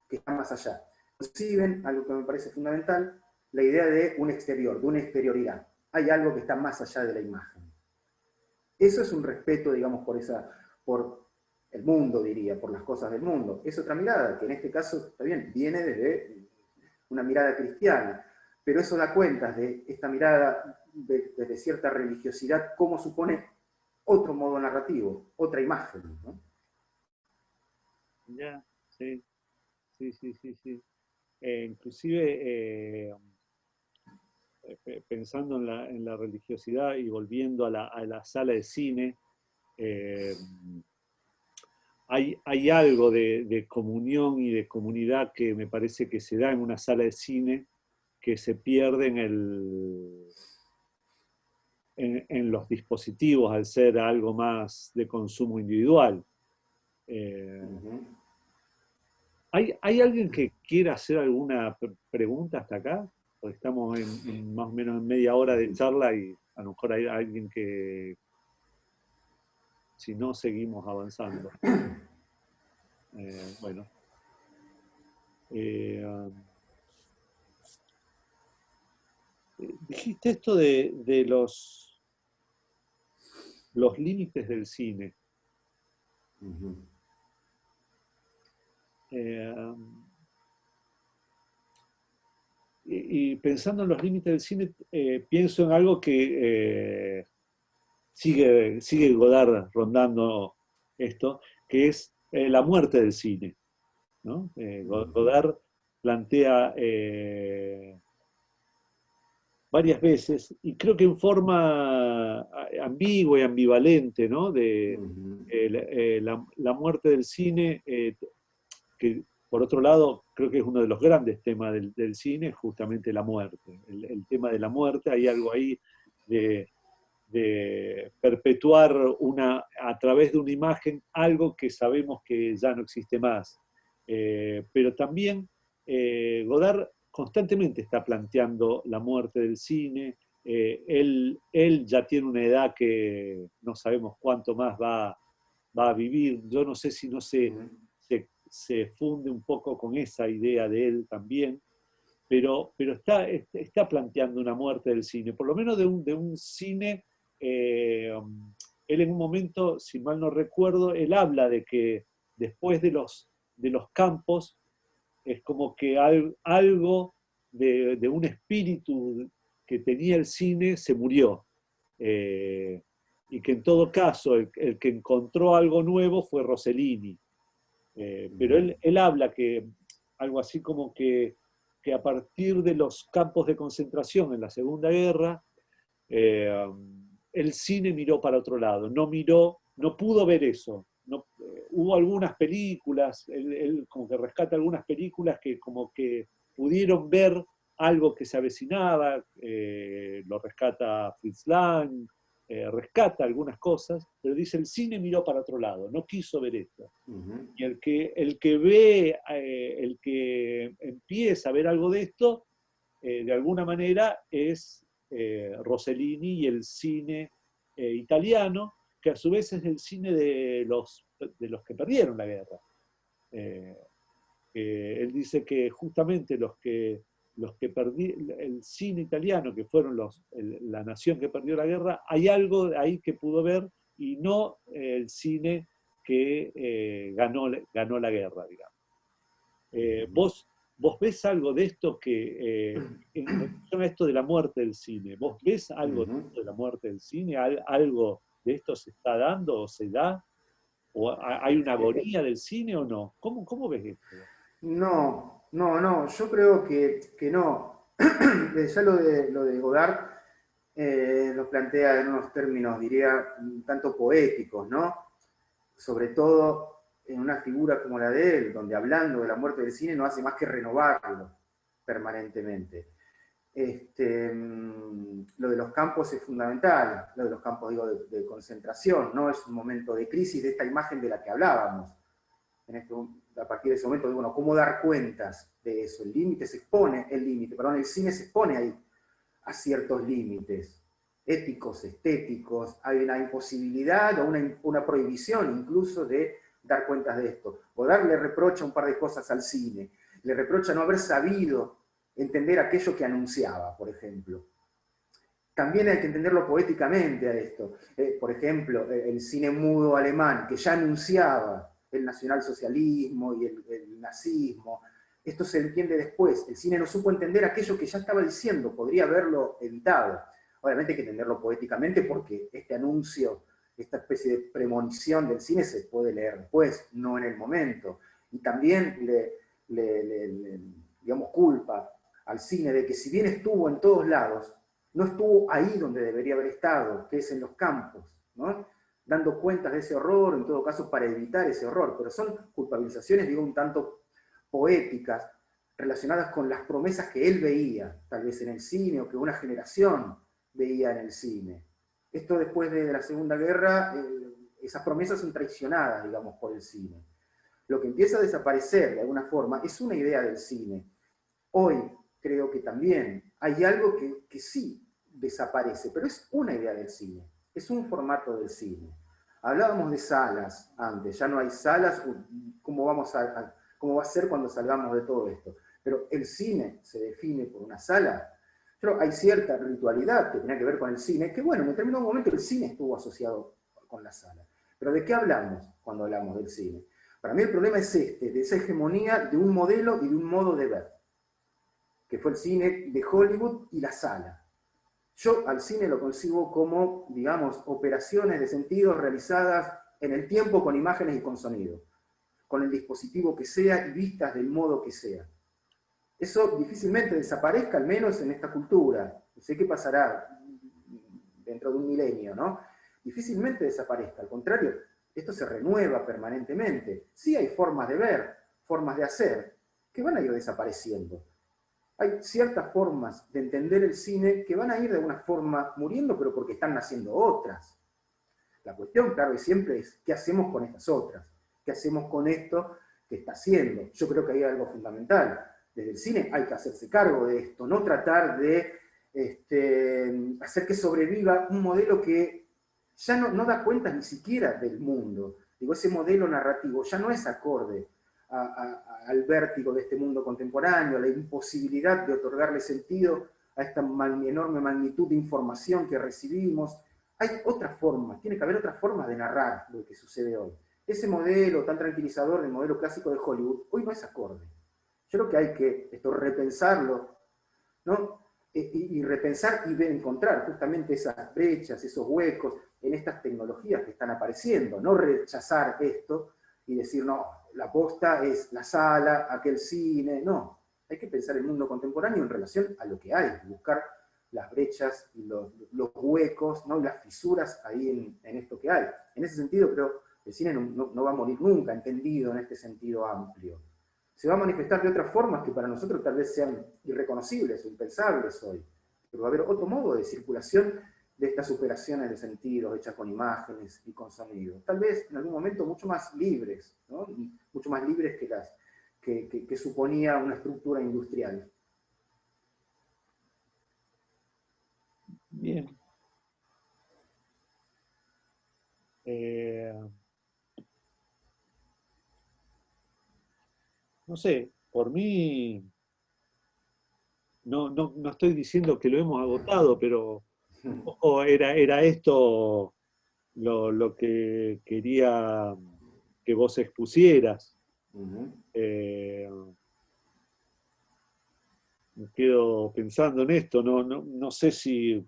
que está más allá. Conciben algo que me parece fundamental, la idea de un exterior, de una exterioridad. Hay algo que está más allá de la imagen. Eso es un respeto, digamos, por el mundo, diría, por las cosas del mundo. Es otra mirada, que en este caso, está bien, viene desde una mirada cristiana, pero eso da cuenta de esta mirada desde cierta religiosidad, cómo supone otro modo narrativo, otra imagen, ¿no? Ya, sí, sí, sí, sí, sí. Inclusive pensando en la religiosidad y volviendo a la sala de cine, eh, hay algo de comunión y de comunidad que me parece que se da en una sala de cine que se pierde en los dispositivos al ser algo más de consumo individual. ¿Hay alguien que quiera hacer alguna pregunta hasta acá? Porque estamos en más o menos en media hora de charla y a lo mejor hay alguien que, si no, seguimos avanzando. Bueno. Dijiste esto de los límites del cine. Eh, y pensando en los límites del cine, pienso en algo que sigue Godard rondando esto, que es la muerte del cine, ¿no? Godard plantea varias veces, y creo que en forma ambigua y ambivalente, ¿no? De la muerte del cine, que por otro lado creo que es uno de los grandes temas del cine, justamente la muerte. El tema de la muerte, hay algo ahí de, de perpetuar a través de una imagen algo que sabemos que ya no existe más. Pero también Godard constantemente está planteando la muerte del cine. Él ya tiene una edad que no sabemos cuánto más va a vivir. Yo no sé si no se funde un poco con esa idea de él también, pero está planteando una muerte del cine, por lo menos de un cine. eh, Él en un momento, si mal no recuerdo, él habla de que después de los campos es como que algo de un espíritu que tenía el cine se murió. Eh, y que en todo caso el que encontró algo nuevo fue Rossellini. Pero él habla que algo así como que a partir de los campos de concentración en la Segunda Guerra, eh, el cine miró para otro lado, no pudo ver eso. No, hubo algunas películas, él como que rescata algunas películas que como que pudieron ver algo que se avecinaba, lo rescata Fritz Lang, rescata algunas cosas, pero dice el cine miró para otro lado, no quiso ver esto. Y el que ve, el que empieza a ver algo de esto, de alguna manera es Rossellini y el cine italiano, que a su vez es el cine de los que perdieron la guerra. Eh, Él dice que justamente los que perdieron el cine italiano, que fueron la nación que perdió la guerra, hay algo ahí que pudo ver y no el cine que ganó la guerra, digamos. ¿Vos ves algo de esto en relación a esto de la muerte del cine? ¿Vos ves algo de esto de la muerte del cine? ¿Algo de esto se está dando o se da? ¿O hay una agonía del cine o no? ¿Cómo ves esto? No, no, no, yo creo que no. Ya lo de Godard lo plantea en unos términos, diría, un tanto poéticos, ¿no? Sobre todo en una figura como la de él, donde hablando de la muerte del cine no hace más que renovarlo permanentemente. Lo de los campos es fundamental, lo de los campos, digo, de concentración, no es un momento de crisis de esta imagen de la que hablábamos. A partir de ese momento, bueno, ¿cómo dar cuentas de eso? El cine se expone ahí a ciertos límites éticos, estéticos, hay una imposibilidad o una prohibición incluso de dar cuentas de esto. Godard le reprocha un par de cosas al cine, le reprocha no haber sabido entender aquello que anunciaba, por ejemplo. También hay que entenderlo poéticamente a esto. Por ejemplo, el cine mudo alemán, que ya anunciaba el nacionalsocialismo y el nazismo. Esto se entiende después. El cine no supo entender aquello que ya estaba diciendo, podría haberlo evitado. Obviamente hay que entenderlo poéticamente porque este anuncio, esta especie de premonición del cine se puede leer después, no en el momento. Y también digamos, culpa al cine de que si bien estuvo en todos lados, no estuvo ahí donde debería haber estado, que es en los campos, ¿no? Dando cuentas de ese horror, en todo caso para evitar ese horror, pero son culpabilizaciones, digo, un tanto poéticas, relacionadas con las promesas que él veía, tal vez en el cine, o que una generación veía en el cine. Esto después de la Segunda Guerra, esas promesas son traicionadas, digamos, por el cine. Lo que empieza a desaparecer, de alguna forma, es una idea del cine. Hoy creo que también hay algo que sí desaparece, pero es una idea del cine, es un formato del cine. Hablábamos de salas antes, ya no hay salas, ¿cómo va a ser cuando salgamos de todo esto? Pero el cine se define por una sala. Pero hay cierta ritualidad que tenía que ver con el cine, que bueno, en determinado momento el cine estuvo asociado con la sala. Pero ¿de qué hablamos cuando hablamos del cine? Para mí el problema es de esa hegemonía de un modelo y de un modo de ver, que fue el cine de Hollywood y la sala. Yo al cine lo concibo como, digamos, operaciones de sentido realizadas en el tiempo con imágenes y con sonido, con el dispositivo que sea y vistas del modo que sea. Eso difícilmente desaparezca, al menos en esta cultura. No sé qué pasará dentro de un milenio, ¿no? Difícilmente desaparezca, al contrario, esto se renueva permanentemente. Sí hay formas de ver, formas de hacer, que van a ir desapareciendo. Hay ciertas formas de entender el cine que van a ir de alguna forma muriendo, pero porque están naciendo otras. La cuestión, claro, y siempre es, ¿qué hacemos con estas otras? ¿Qué hacemos con esto que está haciendo? Yo creo que hay algo fundamental. Desde el cine hay que hacerse cargo de esto, no tratar de hacer que sobreviva un modelo que ya no da cuenta ni siquiera del mundo. Digo, ese modelo narrativo ya no es acorde al vértigo de este mundo contemporáneo, a la imposibilidad de otorgarle sentido a esta enorme magnitud de información que recibimos. Hay otras formas, tiene que haber otras formas de narrar lo que sucede hoy. Ese modelo tan tranquilizador del modelo clásico de Hollywood, hoy no es acorde. Yo creo que hay que repensarlo, ¿no? Y repensar y encontrar justamente esas brechas, esos huecos en estas tecnologías que están apareciendo. No rechazar esto y decir, no, la posta es la sala, aquel cine, no. Hay que pensar el mundo contemporáneo en relación a lo que hay, buscar las brechas y los huecos, ¿no? Y las fisuras ahí en esto que hay. En ese sentido creo que el cine no va a morir nunca, entendido en este sentido amplio. Se va a manifestar de otras formas que para nosotros tal vez sean irreconocibles o impensables hoy. Pero va a haber otro modo de circulación de estas operaciones de sentidos hechas con imágenes y con sonido. Tal vez en algún momento mucho más libres, ¿no? Mucho más libres que las que suponía una estructura industrial. Bien. No sé, por mí, no estoy diciendo que lo hemos agotado, pero un poco era esto lo que quería que vos expusieras. Me quedo pensando en esto, no sé si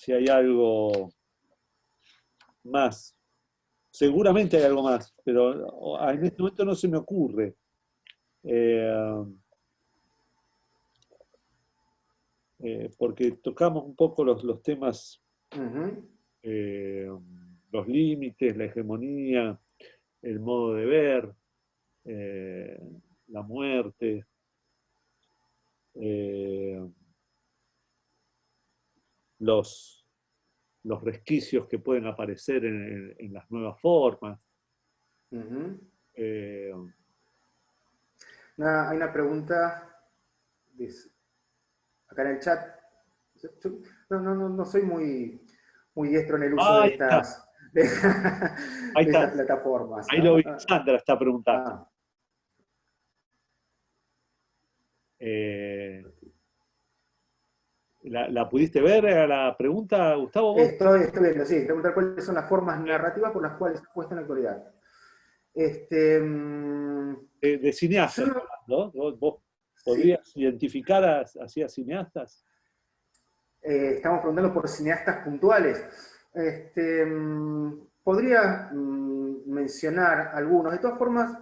hay algo más. Seguramente hay algo más, pero en este momento no se me ocurre. Porque tocamos un poco los temas, los límites, la hegemonía, el modo de ver, la muerte, los resquicios que pueden aparecer en las nuevas formas. Hay una pregunta acá en el chat. No soy muy diestro en el uso de estas plataformas. Ahí lo vi, Sandra está preguntando. ¿La pudiste ver a la pregunta, Gustavo? ¿Vos? Estoy viendo, sí. Preguntar cuáles son las formas narrativas por las cuales se puesta en la actualidad. De cineastas, ¿no? ¿Vos podrías identificar así a cineastas? Estamos preguntando por cineastas puntuales. Podría mencionar algunos. De todas formas,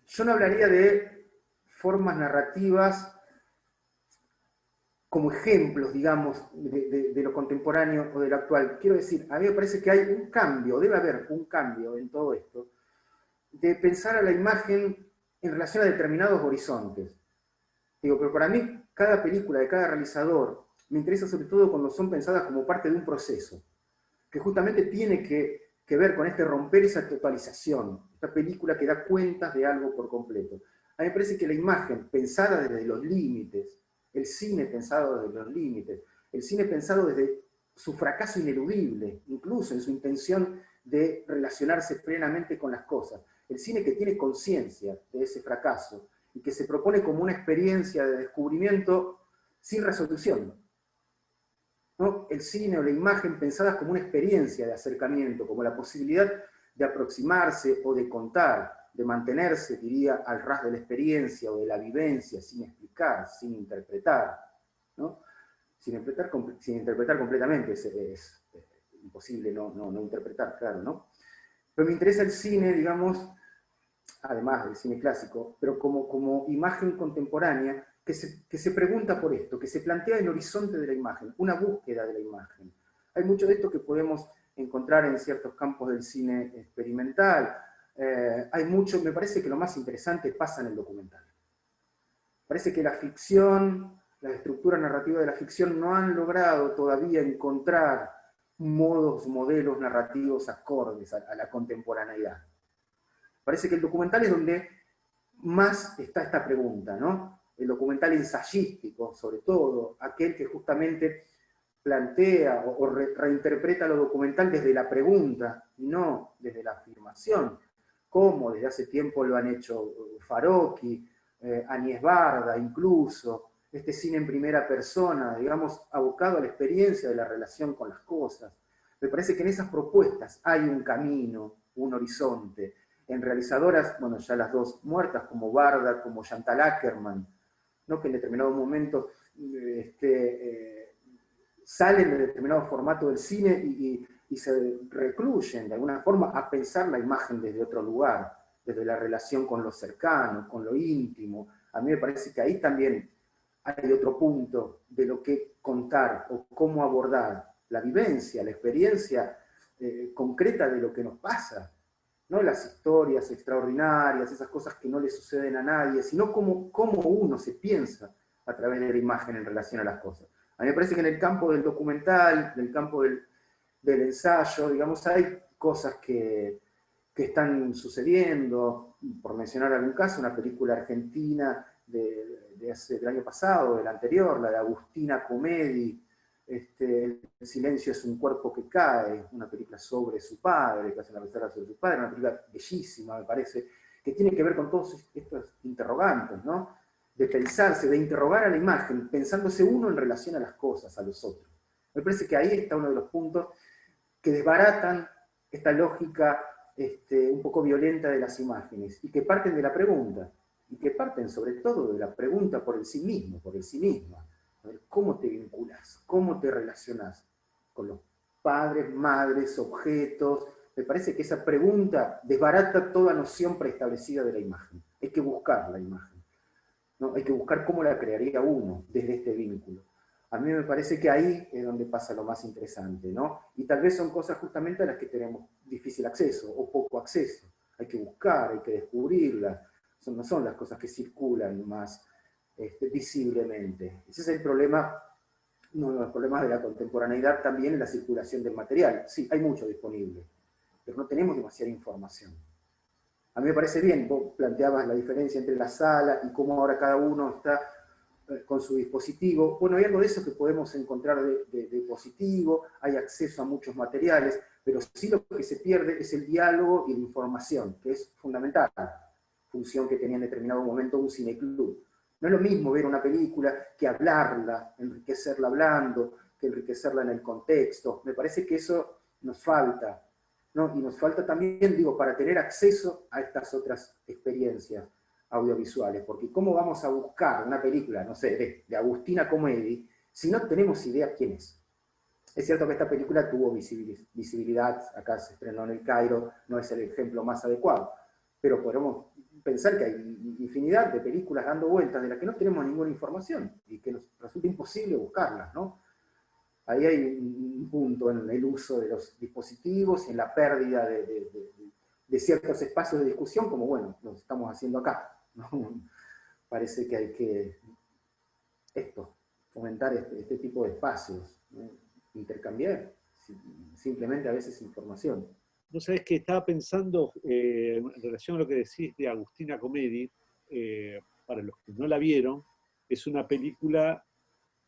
yo no hablaría de formas narrativas como ejemplos, digamos, de lo contemporáneo o de lo actual. Quiero decir, a mí me parece que hay un cambio, debe haber un cambio en todo esto, de pensar a la imagen en relación a determinados horizontes. Digo, pero para mí, cada película de cada realizador me interesa sobre todo cuando son pensadas como parte de un proceso, que justamente tiene que ver con romper esa totalización, esta película que da cuentas de algo por completo. A mí me parece que la imagen pensada desde los límites, el cine pensado desde los límites, el cine pensado desde su fracaso ineludible, incluso en su intención de relacionarse plenamente con las cosas, el cine que tiene conciencia de ese fracaso y que se propone como una experiencia de descubrimiento sin resolución. ¿no? El cine o la imagen pensadas como una experiencia de acercamiento, como la posibilidad de aproximarse o de contar, de mantenerse, diría, al ras de la experiencia o de la vivencia, sin explicar, sin interpretar, ¿no? Sin interpretar completamente, es imposible no interpretar, claro, ¿no? Pero me interesa el cine, digamos, además del cine clásico, pero como imagen contemporánea que se pregunta por esto, que se plantea el horizonte de la imagen, una búsqueda de la imagen. Hay mucho de esto que podemos encontrar en ciertos campos del cine experimental. Hay mucho, me parece que lo más interesante pasa en el documental. Parece que la ficción, la estructura narrativa de la ficción no han logrado todavía encontrar modelos narrativos acordes a la contemporaneidad. Parece que el documental es donde más está esta pregunta, ¿no? El documental ensayístico, sobre todo, aquel que justamente plantea o reinterpreta lo documental desde la pregunta y no desde la afirmación, como desde hace tiempo lo han hecho Farocchi, Agnès Varda incluso, este cine en primera persona, digamos, abocado a la experiencia de la relación con las cosas. Me parece que en esas propuestas hay un camino, un horizonte. En realizadoras, bueno, ya las dos muertas, como Varda, como Chantal Akerman, ¿no? Que en determinado momento salen de determinado formato del cine y se recluyen de alguna forma a pensar la imagen desde otro lugar, desde la relación con lo cercano, con lo íntimo. A mí me parece que ahí también hay otro punto de lo que contar o cómo abordar la vivencia, la experiencia concreta de lo que nos pasa. No las historias extraordinarias, esas cosas que no le suceden a nadie, sino cómo uno se piensa a través de la imagen en relación a las cosas. A mí me parece que en el campo del documental, del campo del ensayo, digamos, hay cosas que están sucediendo. Por mencionar algún caso, una película argentina del año pasado, del anterior, la de Agustina Comedi, El silencio es un cuerpo que cae, una película sobre su padre, que hace una reserva sobre su padre, una película bellísima, me parece, que tiene que ver con todos estos interrogantes, ¿no? De pensarse, de interrogar a la imagen, pensándose uno en relación a las cosas, a los otros. Me parece que ahí está uno de los puntos que desbaratan esta lógica un poco violenta de las imágenes, y que parten de la pregunta, y que parten sobre todo de la pregunta por el sí mismo, por el sí misma. ¿Cómo te vinculas? ¿Cómo te relacionas con los padres, madres, objetos? Me parece que esa pregunta desbarata toda noción preestablecida de la imagen. Hay que buscar la imagen, ¿no? Hay que buscar cómo la crearía uno desde este vínculo. A mí me parece que ahí es donde pasa lo más interesante, ¿no? Y tal vez son cosas justamente a las que tenemos difícil acceso o poco acceso. Hay que buscar, hay que descubrirlas. No son las cosas que circulan más visiblemente. Ese es el problema, uno de los problemas de la contemporaneidad también en la circulación del material. Sí, hay mucho disponible, pero no tenemos demasiada información. A mí me parece bien, vos planteabas la diferencia entre la sala y cómo ahora cada uno está con su dispositivo. Bueno, hay algo de eso que podemos encontrar de positivo, hay acceso a muchos materiales, pero sí lo que se pierde es el diálogo y la información, que es fundamental, función que tenía en determinado momento un cineclub. No es lo mismo ver una película que hablarla, enriquecerla hablando, que enriquecerla en el contexto. Me parece que eso nos falta, ¿no? Y nos falta también, digo, para tener acceso a estas otras experiencias audiovisuales, porque ¿cómo vamos a buscar una película, no sé, de Agustina Comedi, si no tenemos idea quién es? Es cierto que esta película tuvo visibilidad, acá se estrenó en el Cairo, no es el ejemplo más adecuado, pero podemos pensar que hay infinidad de películas dando vueltas de las que no tenemos ninguna información y que nos resulta imposible buscarlas, ¿no? Ahí hay un punto en el uso de los dispositivos y en la pérdida de ciertos espacios de discusión, como bueno, lo estamos haciendo acá, ¿no? Parece que hay que fomentar este tipo de espacios, ¿no? Intercambiar simplemente a veces información. Vos sabés que estaba pensando en relación a lo que decís de Agustina Comedi, para los que no la vieron, es una película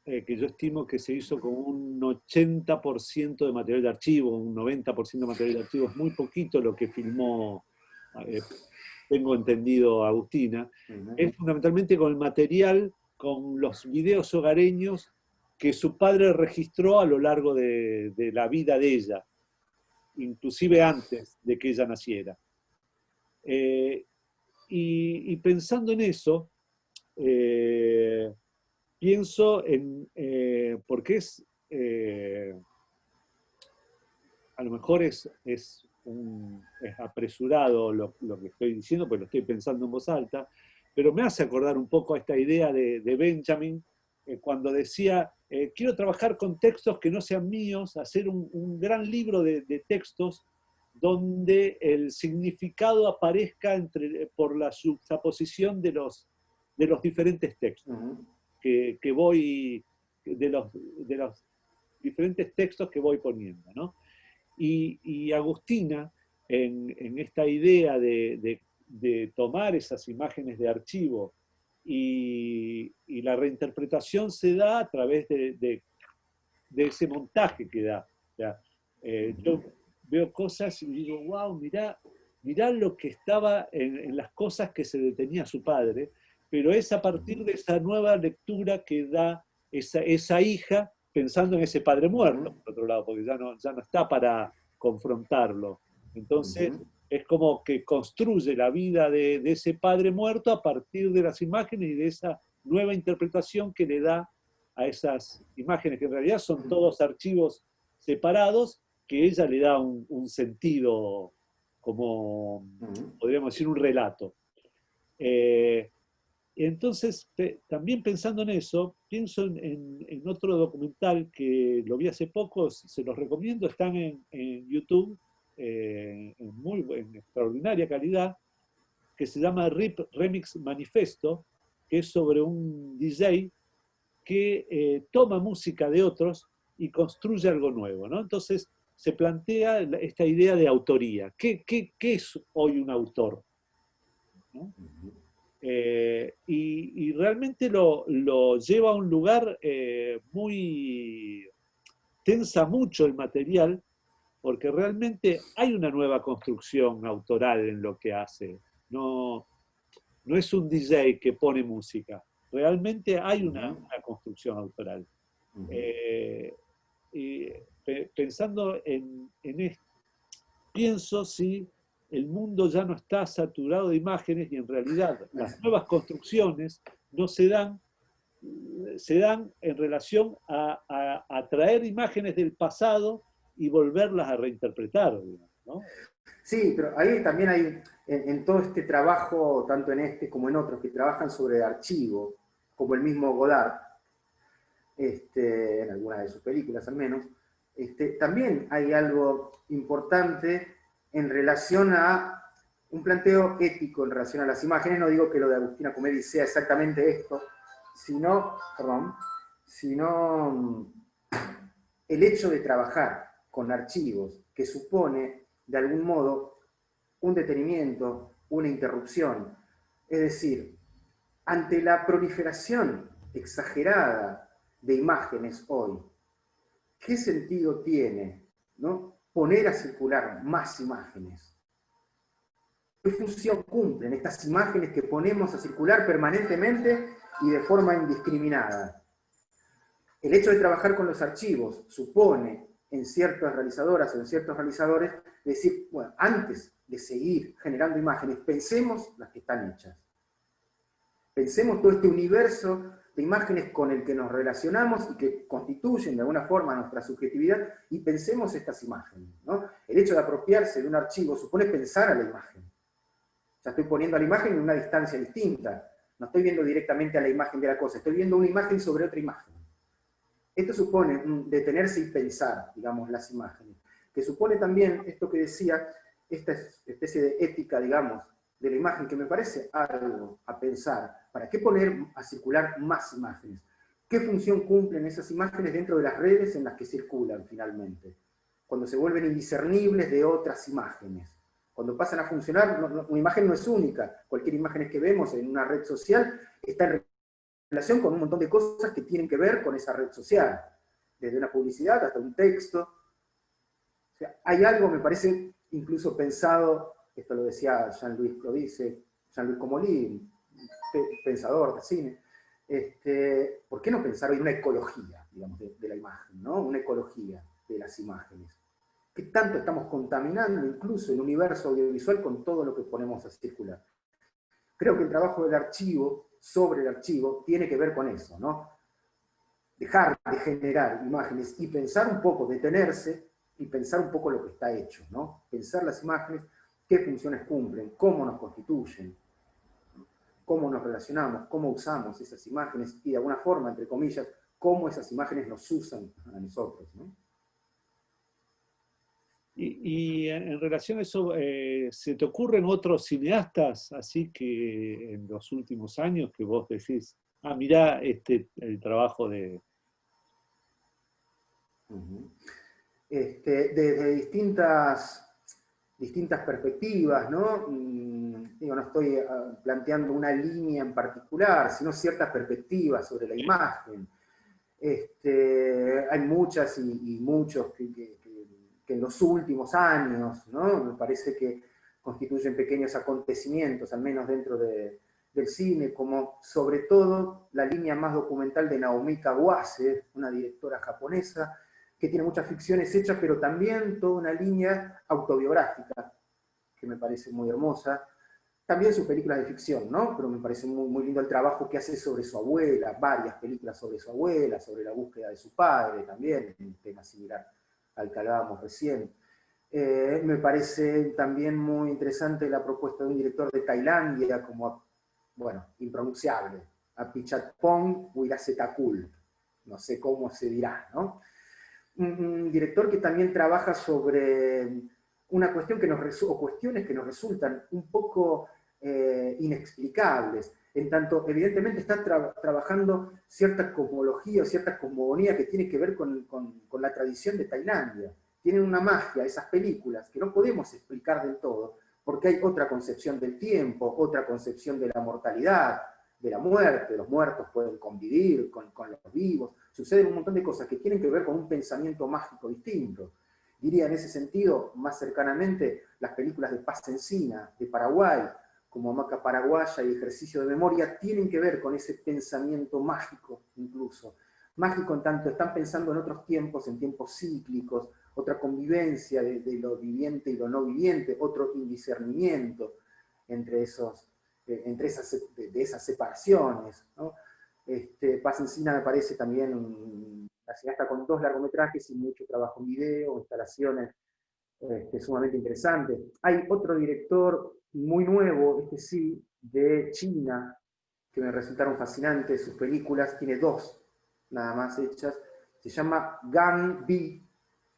que yo estimo que se hizo con un 80% de material de archivo, un 90% de material de archivo, es muy poquito lo que filmó, tengo entendido, Agustina. Es fundamentalmente con el material, con los videos hogareños que su padre registró a lo largo de la vida de ella, inclusive antes de que ella naciera. Y pensando en eso, pienso en, porque a lo mejor es apresurado lo que estoy diciendo, porque lo estoy pensando en voz alta, pero me hace acordar un poco a esta idea de Benjamin, cuando decía, quiero trabajar con textos que no sean míos, hacer un gran libro de textos donde el significado aparezca por la juxtaposición de los diferentes textos que voy, de los diferentes textos que voy poniendo, ¿no? Y Agustina, en esta idea de tomar esas imágenes de archivo y la reinterpretación se da a través de ese montaje que da. O sea, yo veo cosas y digo, wow, mirá lo que estaba en las cosas que se detenía su padre, pero es a partir de esa nueva lectura que da esa hija pensando en ese padre muerto, por otro lado, porque ya no está para confrontarlo. Entonces, es como que construye la vida de ese padre muerto a partir de las imágenes y de esa nueva interpretación que le da a esas imágenes, que en realidad son todos archivos separados, que ella le da un sentido, como podríamos decir, un relato. Entonces, también pensando en eso, pienso en otro documental que lo vi hace poco, se los recomiendo, están en YouTube, en extraordinaria calidad, que se llama RIP Remix Manifesto, que es sobre un DJ que toma música de otros y construye algo nuevo, ¿no? Entonces se plantea esta idea de autoría. ¿Qué es hoy un autor? ¿No? Y realmente lo lleva a un lugar muy... tensa mucho el material, porque realmente hay una nueva construcción autoral en lo que hace. No es un DJ que pone música, realmente hay una construcción autoral. Y pensando en esto, pienso si el mundo ya no está saturado de imágenes y en realidad las nuevas construcciones no se dan en relación a traer imágenes del pasado y volverlas a reinterpretar, ¿no? Sí, pero ahí también hay, en todo este trabajo, tanto en este como en otros, que trabajan sobre archivo, como el mismo Godard, en algunas de sus películas al menos, también hay algo importante en relación a un planteo ético en relación a las imágenes. No digo que lo de Agustina Comedi sea exactamente esto, sino el hecho de trabajar con archivos que supone, de algún modo, un detenimiento, una interrupción. Es decir, ante la proliferación exagerada de imágenes hoy, ¿qué sentido tiene, ¿no?, poner a circular más imágenes? ¿Qué función cumplen estas imágenes que ponemos a circular permanentemente y de forma indiscriminada? El hecho de trabajar con los archivos supone en ciertas realizadoras o en ciertos realizadores decir, bueno, antes de seguir generando imágenes, pensemos las que están hechas. Pensemos todo este universo de imágenes con el que nos relacionamos y que constituyen de alguna forma nuestra subjetividad, y pensemos estas imágenes, ¿no? El hecho de apropiarse de un archivo supone pensar a la imagen. Ya estoy poniendo a la imagen en una distancia distinta. No estoy viendo directamente a la imagen de la cosa, estoy viendo una imagen sobre otra imagen. Esto supone detenerse y pensar, digamos, las imágenes. Que supone también, esto que decía, esta especie de ética, digamos, de la imagen, que me parece algo a pensar. ¿Para qué poner a circular más imágenes? ¿Qué función cumplen esas imágenes dentro de las redes en las que circulan finalmente? Cuando se vuelven indiscernibles de otras imágenes. Cuando pasan a funcionar, una imagen no es única. Cualquier imagen que vemos en una red social está en relación con un montón de cosas que tienen que ver con esa red social. Desde una publicidad hasta un texto. O sea, hay algo, me parece, incluso pensado, esto lo decía Jean-Louis Comolli, pensador de cine, ¿Por qué no pensar hoy en una ecología, digamos, de la imagen, ¿no? Una ecología de las imágenes? ¿Qué tanto estamos contaminando incluso el universo audiovisual con todo lo que ponemos a circular? Creo que el trabajo del archivo, sobre el archivo, tiene que ver con eso, ¿no? Dejar de generar imágenes y pensar un poco, detenerse y pensar un poco lo que está hecho, ¿no? Pensar las imágenes, qué funciones cumplen, cómo nos constituyen, cómo nos relacionamos, cómo usamos esas imágenes y de alguna forma, entre comillas, cómo esas imágenes nos usan a nosotros, ¿no? Y en relación a eso, ¿se te ocurren otros cineastas así que en los últimos años que vos decís, ah, mirá el trabajo de... Uh-huh. Desde distintas perspectivas, ¿no? Digo, no estoy planteando una línea en particular, sino ciertas perspectivas sobre la imagen. Hay muchas y muchos que en los últimos años, ¿no? Me parece que constituyen pequeños acontecimientos, al menos dentro del cine, como sobre todo la línea más documental de Naomi Kawase, una directora japonesa, que tiene muchas ficciones hechas, pero también toda una línea autobiográfica, que me parece muy hermosa. También sus películas de ficción, ¿no? Pero me parece muy, muy lindo el trabajo que hace sobre su abuela, varias películas sobre su abuela, sobre la búsqueda de su padre también, un tema similar al que hablábamos recién. Me parece también muy interesante la propuesta de un director de Tailandia, como, bueno, impronunciable, Apichatpong Weerasethakul, no sé cómo se dirá, ¿no? Un director que también trabaja sobre una cuestión que o cuestiones que nos resultan un poco inexplicables, en tanto evidentemente está trabajando cierta cosmología o cierta cosmogonía que tiene que ver con la tradición de Tailandia. Tienen una magia esas películas que no podemos explicar del todo, porque hay otra concepción del tiempo, otra concepción de la mortalidad, de la muerte, los muertos pueden convivir con los vivos, suceden un montón de cosas que tienen que ver con un pensamiento mágico distinto. Diría en ese sentido, más cercanamente, las películas de Paz Encina, de Paraguay, como Hamaca Paraguaya y Ejercicio de Memoria, tienen que ver con ese pensamiento mágico incluso. Mágico en tanto están pensando en otros tiempos, en tiempos cíclicos, otra convivencia de lo viviente y lo no viviente, otro indiscernimiento entre esas separaciones, ¿no? Paz Encina me parece también una cineasta con 2 largometrajes y mucho trabajo en video, instalaciones sumamente interesantes. Hay otro director muy nuevo, sí, de China, que me resultaron fascinantes sus películas, tiene 2 nada más hechas, se llama Gang Bi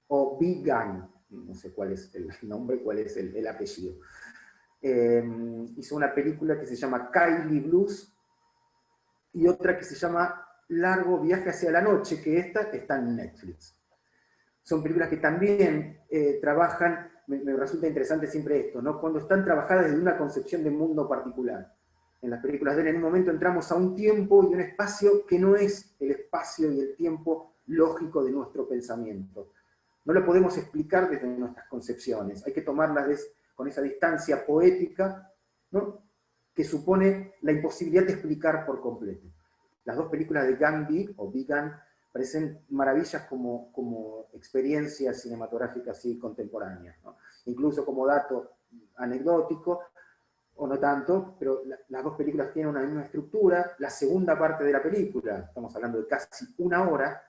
o Bi Gang, no sé cuál es el nombre, cuál es el apellido. Hizo una película que se llama Kylie Blues y otra que se llama Largo Viaje hacia la Noche, que esta está en Netflix. Son películas que también trabajan, me resulta interesante siempre esto, ¿no? Cuando están trabajadas desde una concepción de mundo particular. En las películas de él, en un momento entramos a un tiempo y un espacio que no es el espacio y el tiempo lógico de nuestro pensamiento. No lo podemos explicar desde nuestras concepciones, hay que tomarlas con esa distancia poética, ¿no? Que supone la imposibilidad de explicar por completo. Las 2 películas de Gang Bi, o Bigan, parecen maravillas como experiencias cinematográficas y contemporáneas, ¿no? Incluso como dato anecdótico, o no tanto, pero las 2 películas tienen una misma estructura. La segunda parte de la película, estamos hablando de casi 1 hora,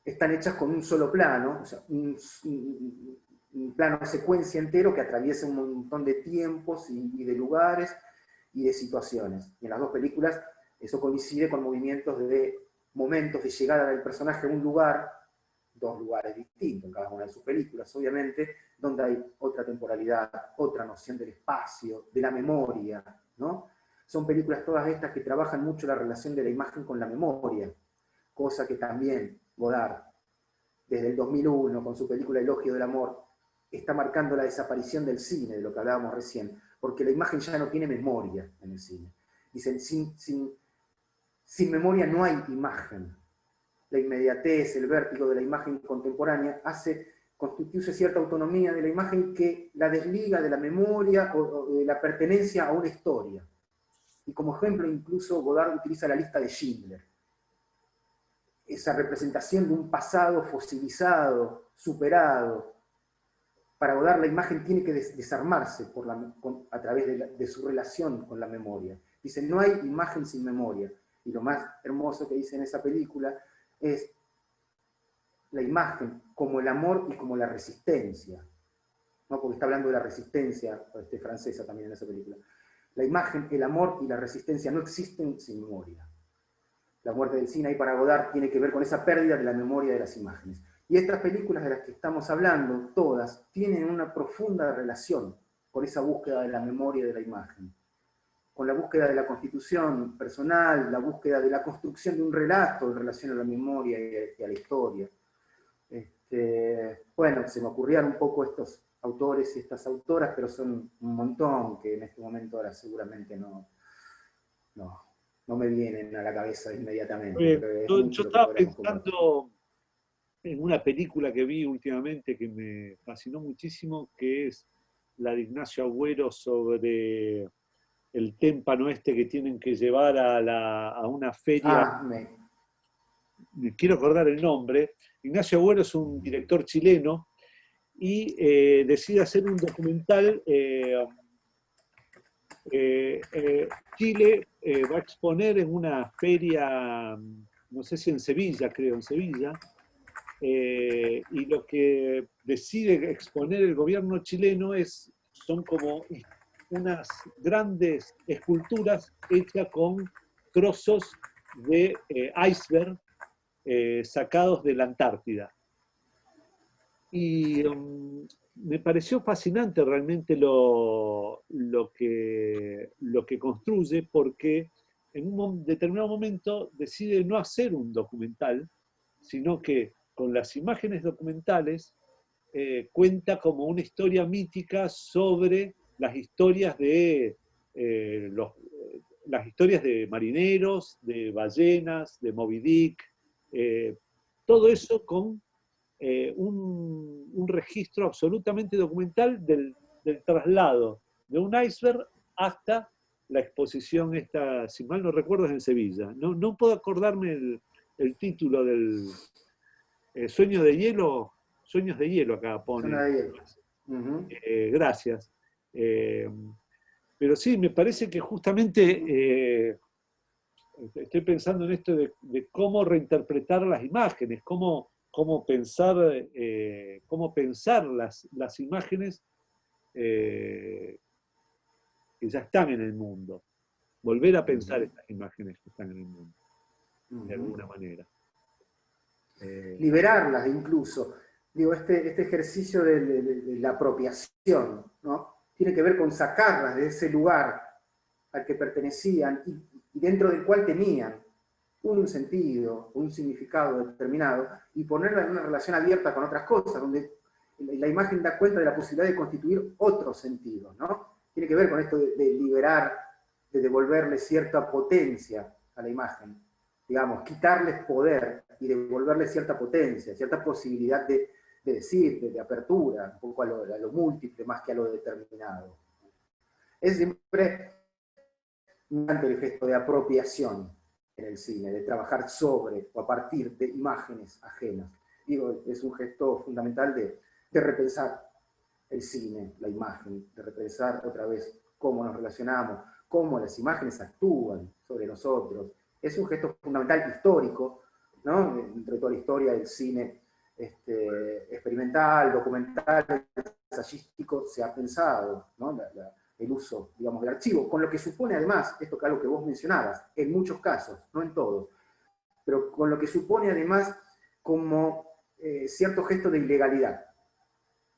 están hechas con un solo plano, o sea, un plano secuencia entero que atraviesa un montón de tiempos y de lugares y de situaciones. Y en las 2 películas eso coincide con movimientos de momentos de llegada del personaje a un lugar, 2 lugares distintos en cada una de sus películas, obviamente, donde hay otra temporalidad, otra noción del espacio, de la memoria, ¿no? Son películas todas estas que trabajan mucho la relación de la imagen con la memoria, cosa que también Godard, desde el 2001, con su película Elogio del Amor, está marcando la desaparición del cine, de lo que hablábamos recién, porque la imagen ya no tiene memoria en el cine. Dicen, sin memoria no hay imagen. La inmediatez, el vértigo de la imagen contemporánea constituye cierta autonomía de la imagen que la desliga de la memoria o de la pertenencia a una historia. Y como ejemplo, incluso Godard utiliza la lista de Schindler. Esa representación de un pasado fosilizado, superado. Para Godard la imagen tiene que desarmarse a través de su relación con la memoria. Dice, no hay imagen sin memoria. Y lo más hermoso que dice en esa película es la imagen como el amor y como la resistencia, ¿no? Porque está hablando de la resistencia francesa también en esa película. La imagen, el amor y la resistencia no existen sin memoria. La muerte del Sinaí para Godard tiene que ver con esa pérdida de la memoria de las imágenes. Y estas películas de las que estamos hablando, todas, tienen una profunda relación con esa búsqueda de la memoria de la imagen, con la búsqueda de la constitución personal, la búsqueda de la construcción de un relato en relación a la memoria y a la historia. Bueno, se me ocurrían un poco estos autores y estas autoras, pero son un montón que en este momento ahora seguramente no me vienen a la cabeza inmediatamente, pero es Yo mucho lo que estaba podríamos compartir. pensando en una película que vi últimamente que me fascinó muchísimo, que es la de Ignacio Agüero sobre el témpano este que tienen que llevar a una feria. Me quiero acordar el nombre. Ignacio Agüero es un director chileno y decide hacer un documental. Chile va a exponer en una feria, no sé si en Sevilla, creo, en Sevilla, y lo que decide exponer el gobierno chileno son como unas grandes esculturas hechas con trozos de iceberg sacados de la Antártida. Y me pareció fascinante realmente lo que construye, porque en un determinado momento decide no hacer un documental, sino que con las imágenes documentales cuenta como una historia mítica sobre las historias las historias de marineros, de ballenas, de Moby Dick, todo eso con un registro absolutamente documental del traslado de un iceberg hasta la exposición esta, si mal no recuerdo, es en Sevilla. No puedo acordarme el título del Sueño de Hielo, Sueños de Hielo acá pone. Gracias. Pero sí, me parece que justamente estoy pensando en esto de cómo reinterpretar las imágenes, cómo pensar las imágenes que ya están en el mundo. Volver a pensar estas imágenes que están en el mundo, de alguna manera. Liberarlas incluso. Digo, este ejercicio de la apropiación, ¿no? Tiene que ver con sacarlas de ese lugar al que pertenecían y dentro del cual tenían un sentido, un significado determinado, y ponerla en una relación abierta con otras cosas, donde la imagen da cuenta de la posibilidad de constituir otros sentidos, ¿no? Tiene que ver con esto de liberar, de devolverle cierta potencia a la imagen, digamos, quitarles poder y devolverle cierta potencia, cierta posibilidad de decir, de apertura, un poco a lo múltiple más que a lo determinado. Es siempre el gesto de apropiación en el cine, de trabajar sobre o a partir de imágenes ajenas. Digo, es un gesto fundamental de repensar el cine, la imagen, de repensar otra vez cómo nos relacionamos, cómo las imágenes actúan sobre nosotros. Es un gesto fundamental histórico, ¿no? Entre toda la historia del cine experimental, documental, ensayístico, se ha pensado, ¿no? El uso, digamos, del archivo, con lo que supone además, esto que es algo que vos mencionabas, en muchos casos, no en todos, pero con lo que supone además como cierto gesto de ilegalidad.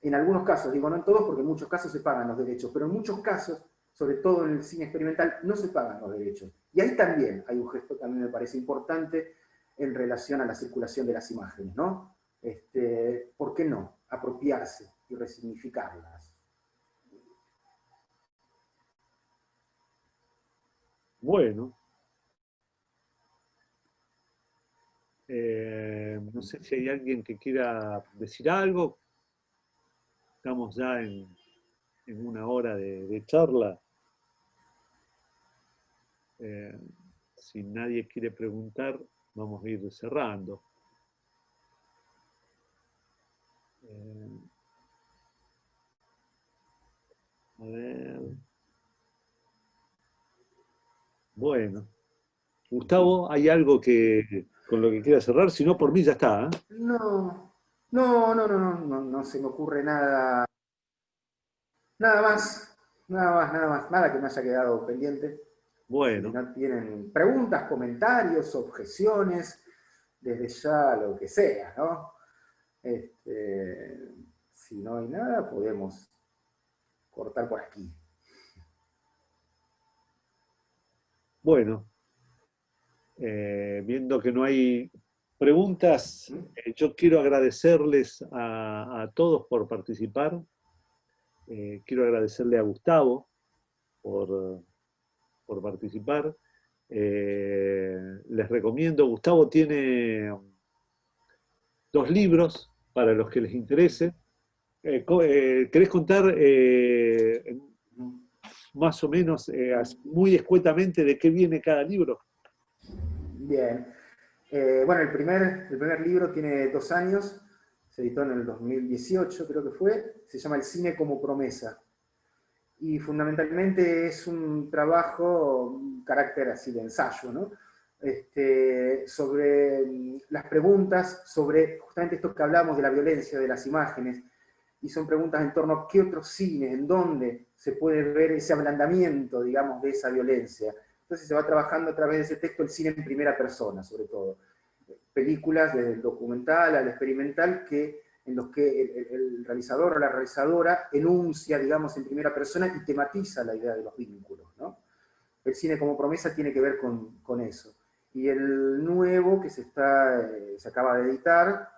En algunos casos, digo no en todos porque en muchos casos se pagan los derechos, pero en muchos casos, sobre todo en el cine experimental, no se pagan los derechos. Y ahí también hay un gesto que a mí me parece importante en relación a la circulación de las imágenes, ¿no? ¿Por qué no? Apropiarse y resignificarlas. Bueno, no sé si hay alguien que quiera decir algo. Estamos ya en una hora de charla. Si nadie quiere preguntar, vamos a ir cerrando. A ver. Bueno. Gustavo, ¿hay algo con lo que quiera cerrar? Si no, por mí ya está, ¿eh? No se me ocurre nada, nada más, nada que me haya quedado pendiente. Si Bueno, no tienen preguntas, comentarios, objeciones, desde ya lo que sea, ¿no? Si no hay nada, podemos cortar por aquí. bueno. Viendo que no hay preguntas, yo quiero agradecerles a todos por participar. Quiero agradecerle a Gustavo por participar. Les recomiendo, Gustavo tiene 2 libros para los que les interese. ¿Querés contar más o menos, muy escuetamente, de qué viene cada libro? Bien. Bueno, el primer libro tiene 2 años, se editó en el 2018, creo que fue, se llama El cine como promesa. Y fundamentalmente es un trabajo, un carácter así de ensayo, ¿no? Sobre las preguntas, sobre justamente esto que hablamos de la violencia, de las imágenes, y son preguntas en torno a qué otros cines, en dónde se puede ver ese ablandamiento, digamos, de esa violencia. Entonces se va trabajando a través de ese texto el cine en primera persona, sobre todo. Películas, desde el documental al experimental, en los que el realizador o la realizadora enuncia, digamos, en primera persona y tematiza la idea de los vínculos, ¿no? El cine como promesa tiene que ver con eso. Y el nuevo que se acaba de editar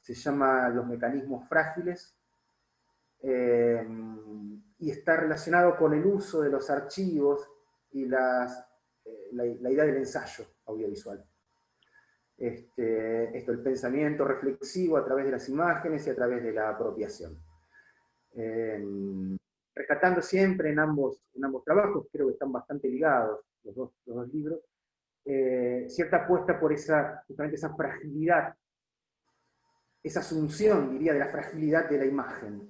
se llama Los mecanismos frágiles, y está relacionado con el uso de los archivos y la idea del ensayo audiovisual. El pensamiento reflexivo a través de las imágenes y a través de la apropiación. Rescatando siempre en ambos trabajos, creo que están bastante ligados los dos libros, cierta apuesta por justamente esa fragilidad, esa asunción, diría, de la fragilidad de la imagen,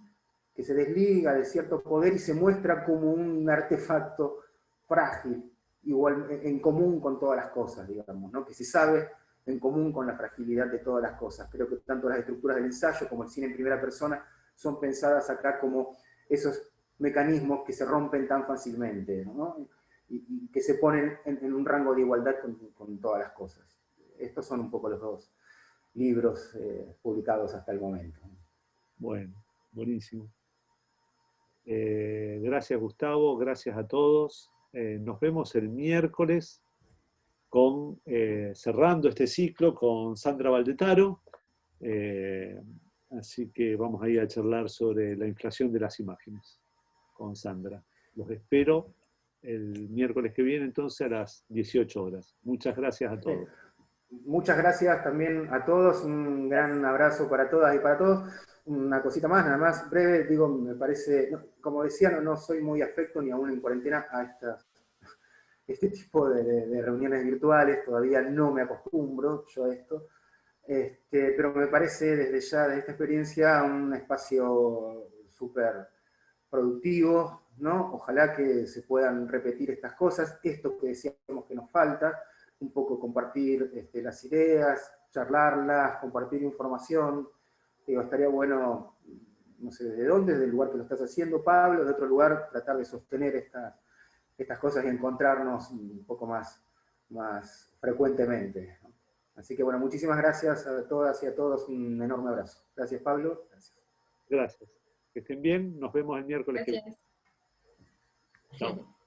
que se desliga de cierto poder y se muestra como un artefacto frágil, igual en común con todas las cosas, digamos, ¿no? Que se sabe en común con la fragilidad de todas las cosas. Creo que tanto las estructuras del ensayo como el cine en primera persona son pensadas acá como esos mecanismos que se rompen tan fácilmente, ¿no? Y que se ponen en un rango de igualdad con todas las cosas. Estos son un poco los 2 libros publicados hasta el momento. Bueno, buenísimo. Gracias, Gustavo, gracias a todos. Nos vemos el miércoles cerrando este ciclo con Sandra Valdetaro. Así que vamos a ir a charlar sobre la inflación de las imágenes con Sandra. Los espero el miércoles que viene, entonces, a las 18 horas. Muchas gracias a todos. Muchas gracias también a todos, un gran abrazo para todas y para todos. Una cosita más, nada más breve, digo, me parece, como decía, no soy muy afecto ni aún en cuarentena a este tipo de reuniones virtuales, todavía no me acostumbro yo a esto, pero me parece desde ya, de esta experiencia, un espacio súper productivo, ¿no? Ojalá que se puedan repetir estas cosas, esto que decíamos que nos falta, un poco compartir las ideas, charlarlas, compartir información. Digo, estaría bueno, no sé desde dónde, desde el lugar que lo estás haciendo, Pablo, de otro lugar, tratar de sostener estas cosas y encontrarnos un poco más frecuentemente, ¿no? Así que bueno, muchísimas gracias a todas y a todos, un enorme abrazo. Gracias, Pablo. Gracias. Gracias. Que estén bien, nos vemos el miércoles que viene. Gracias. Chao.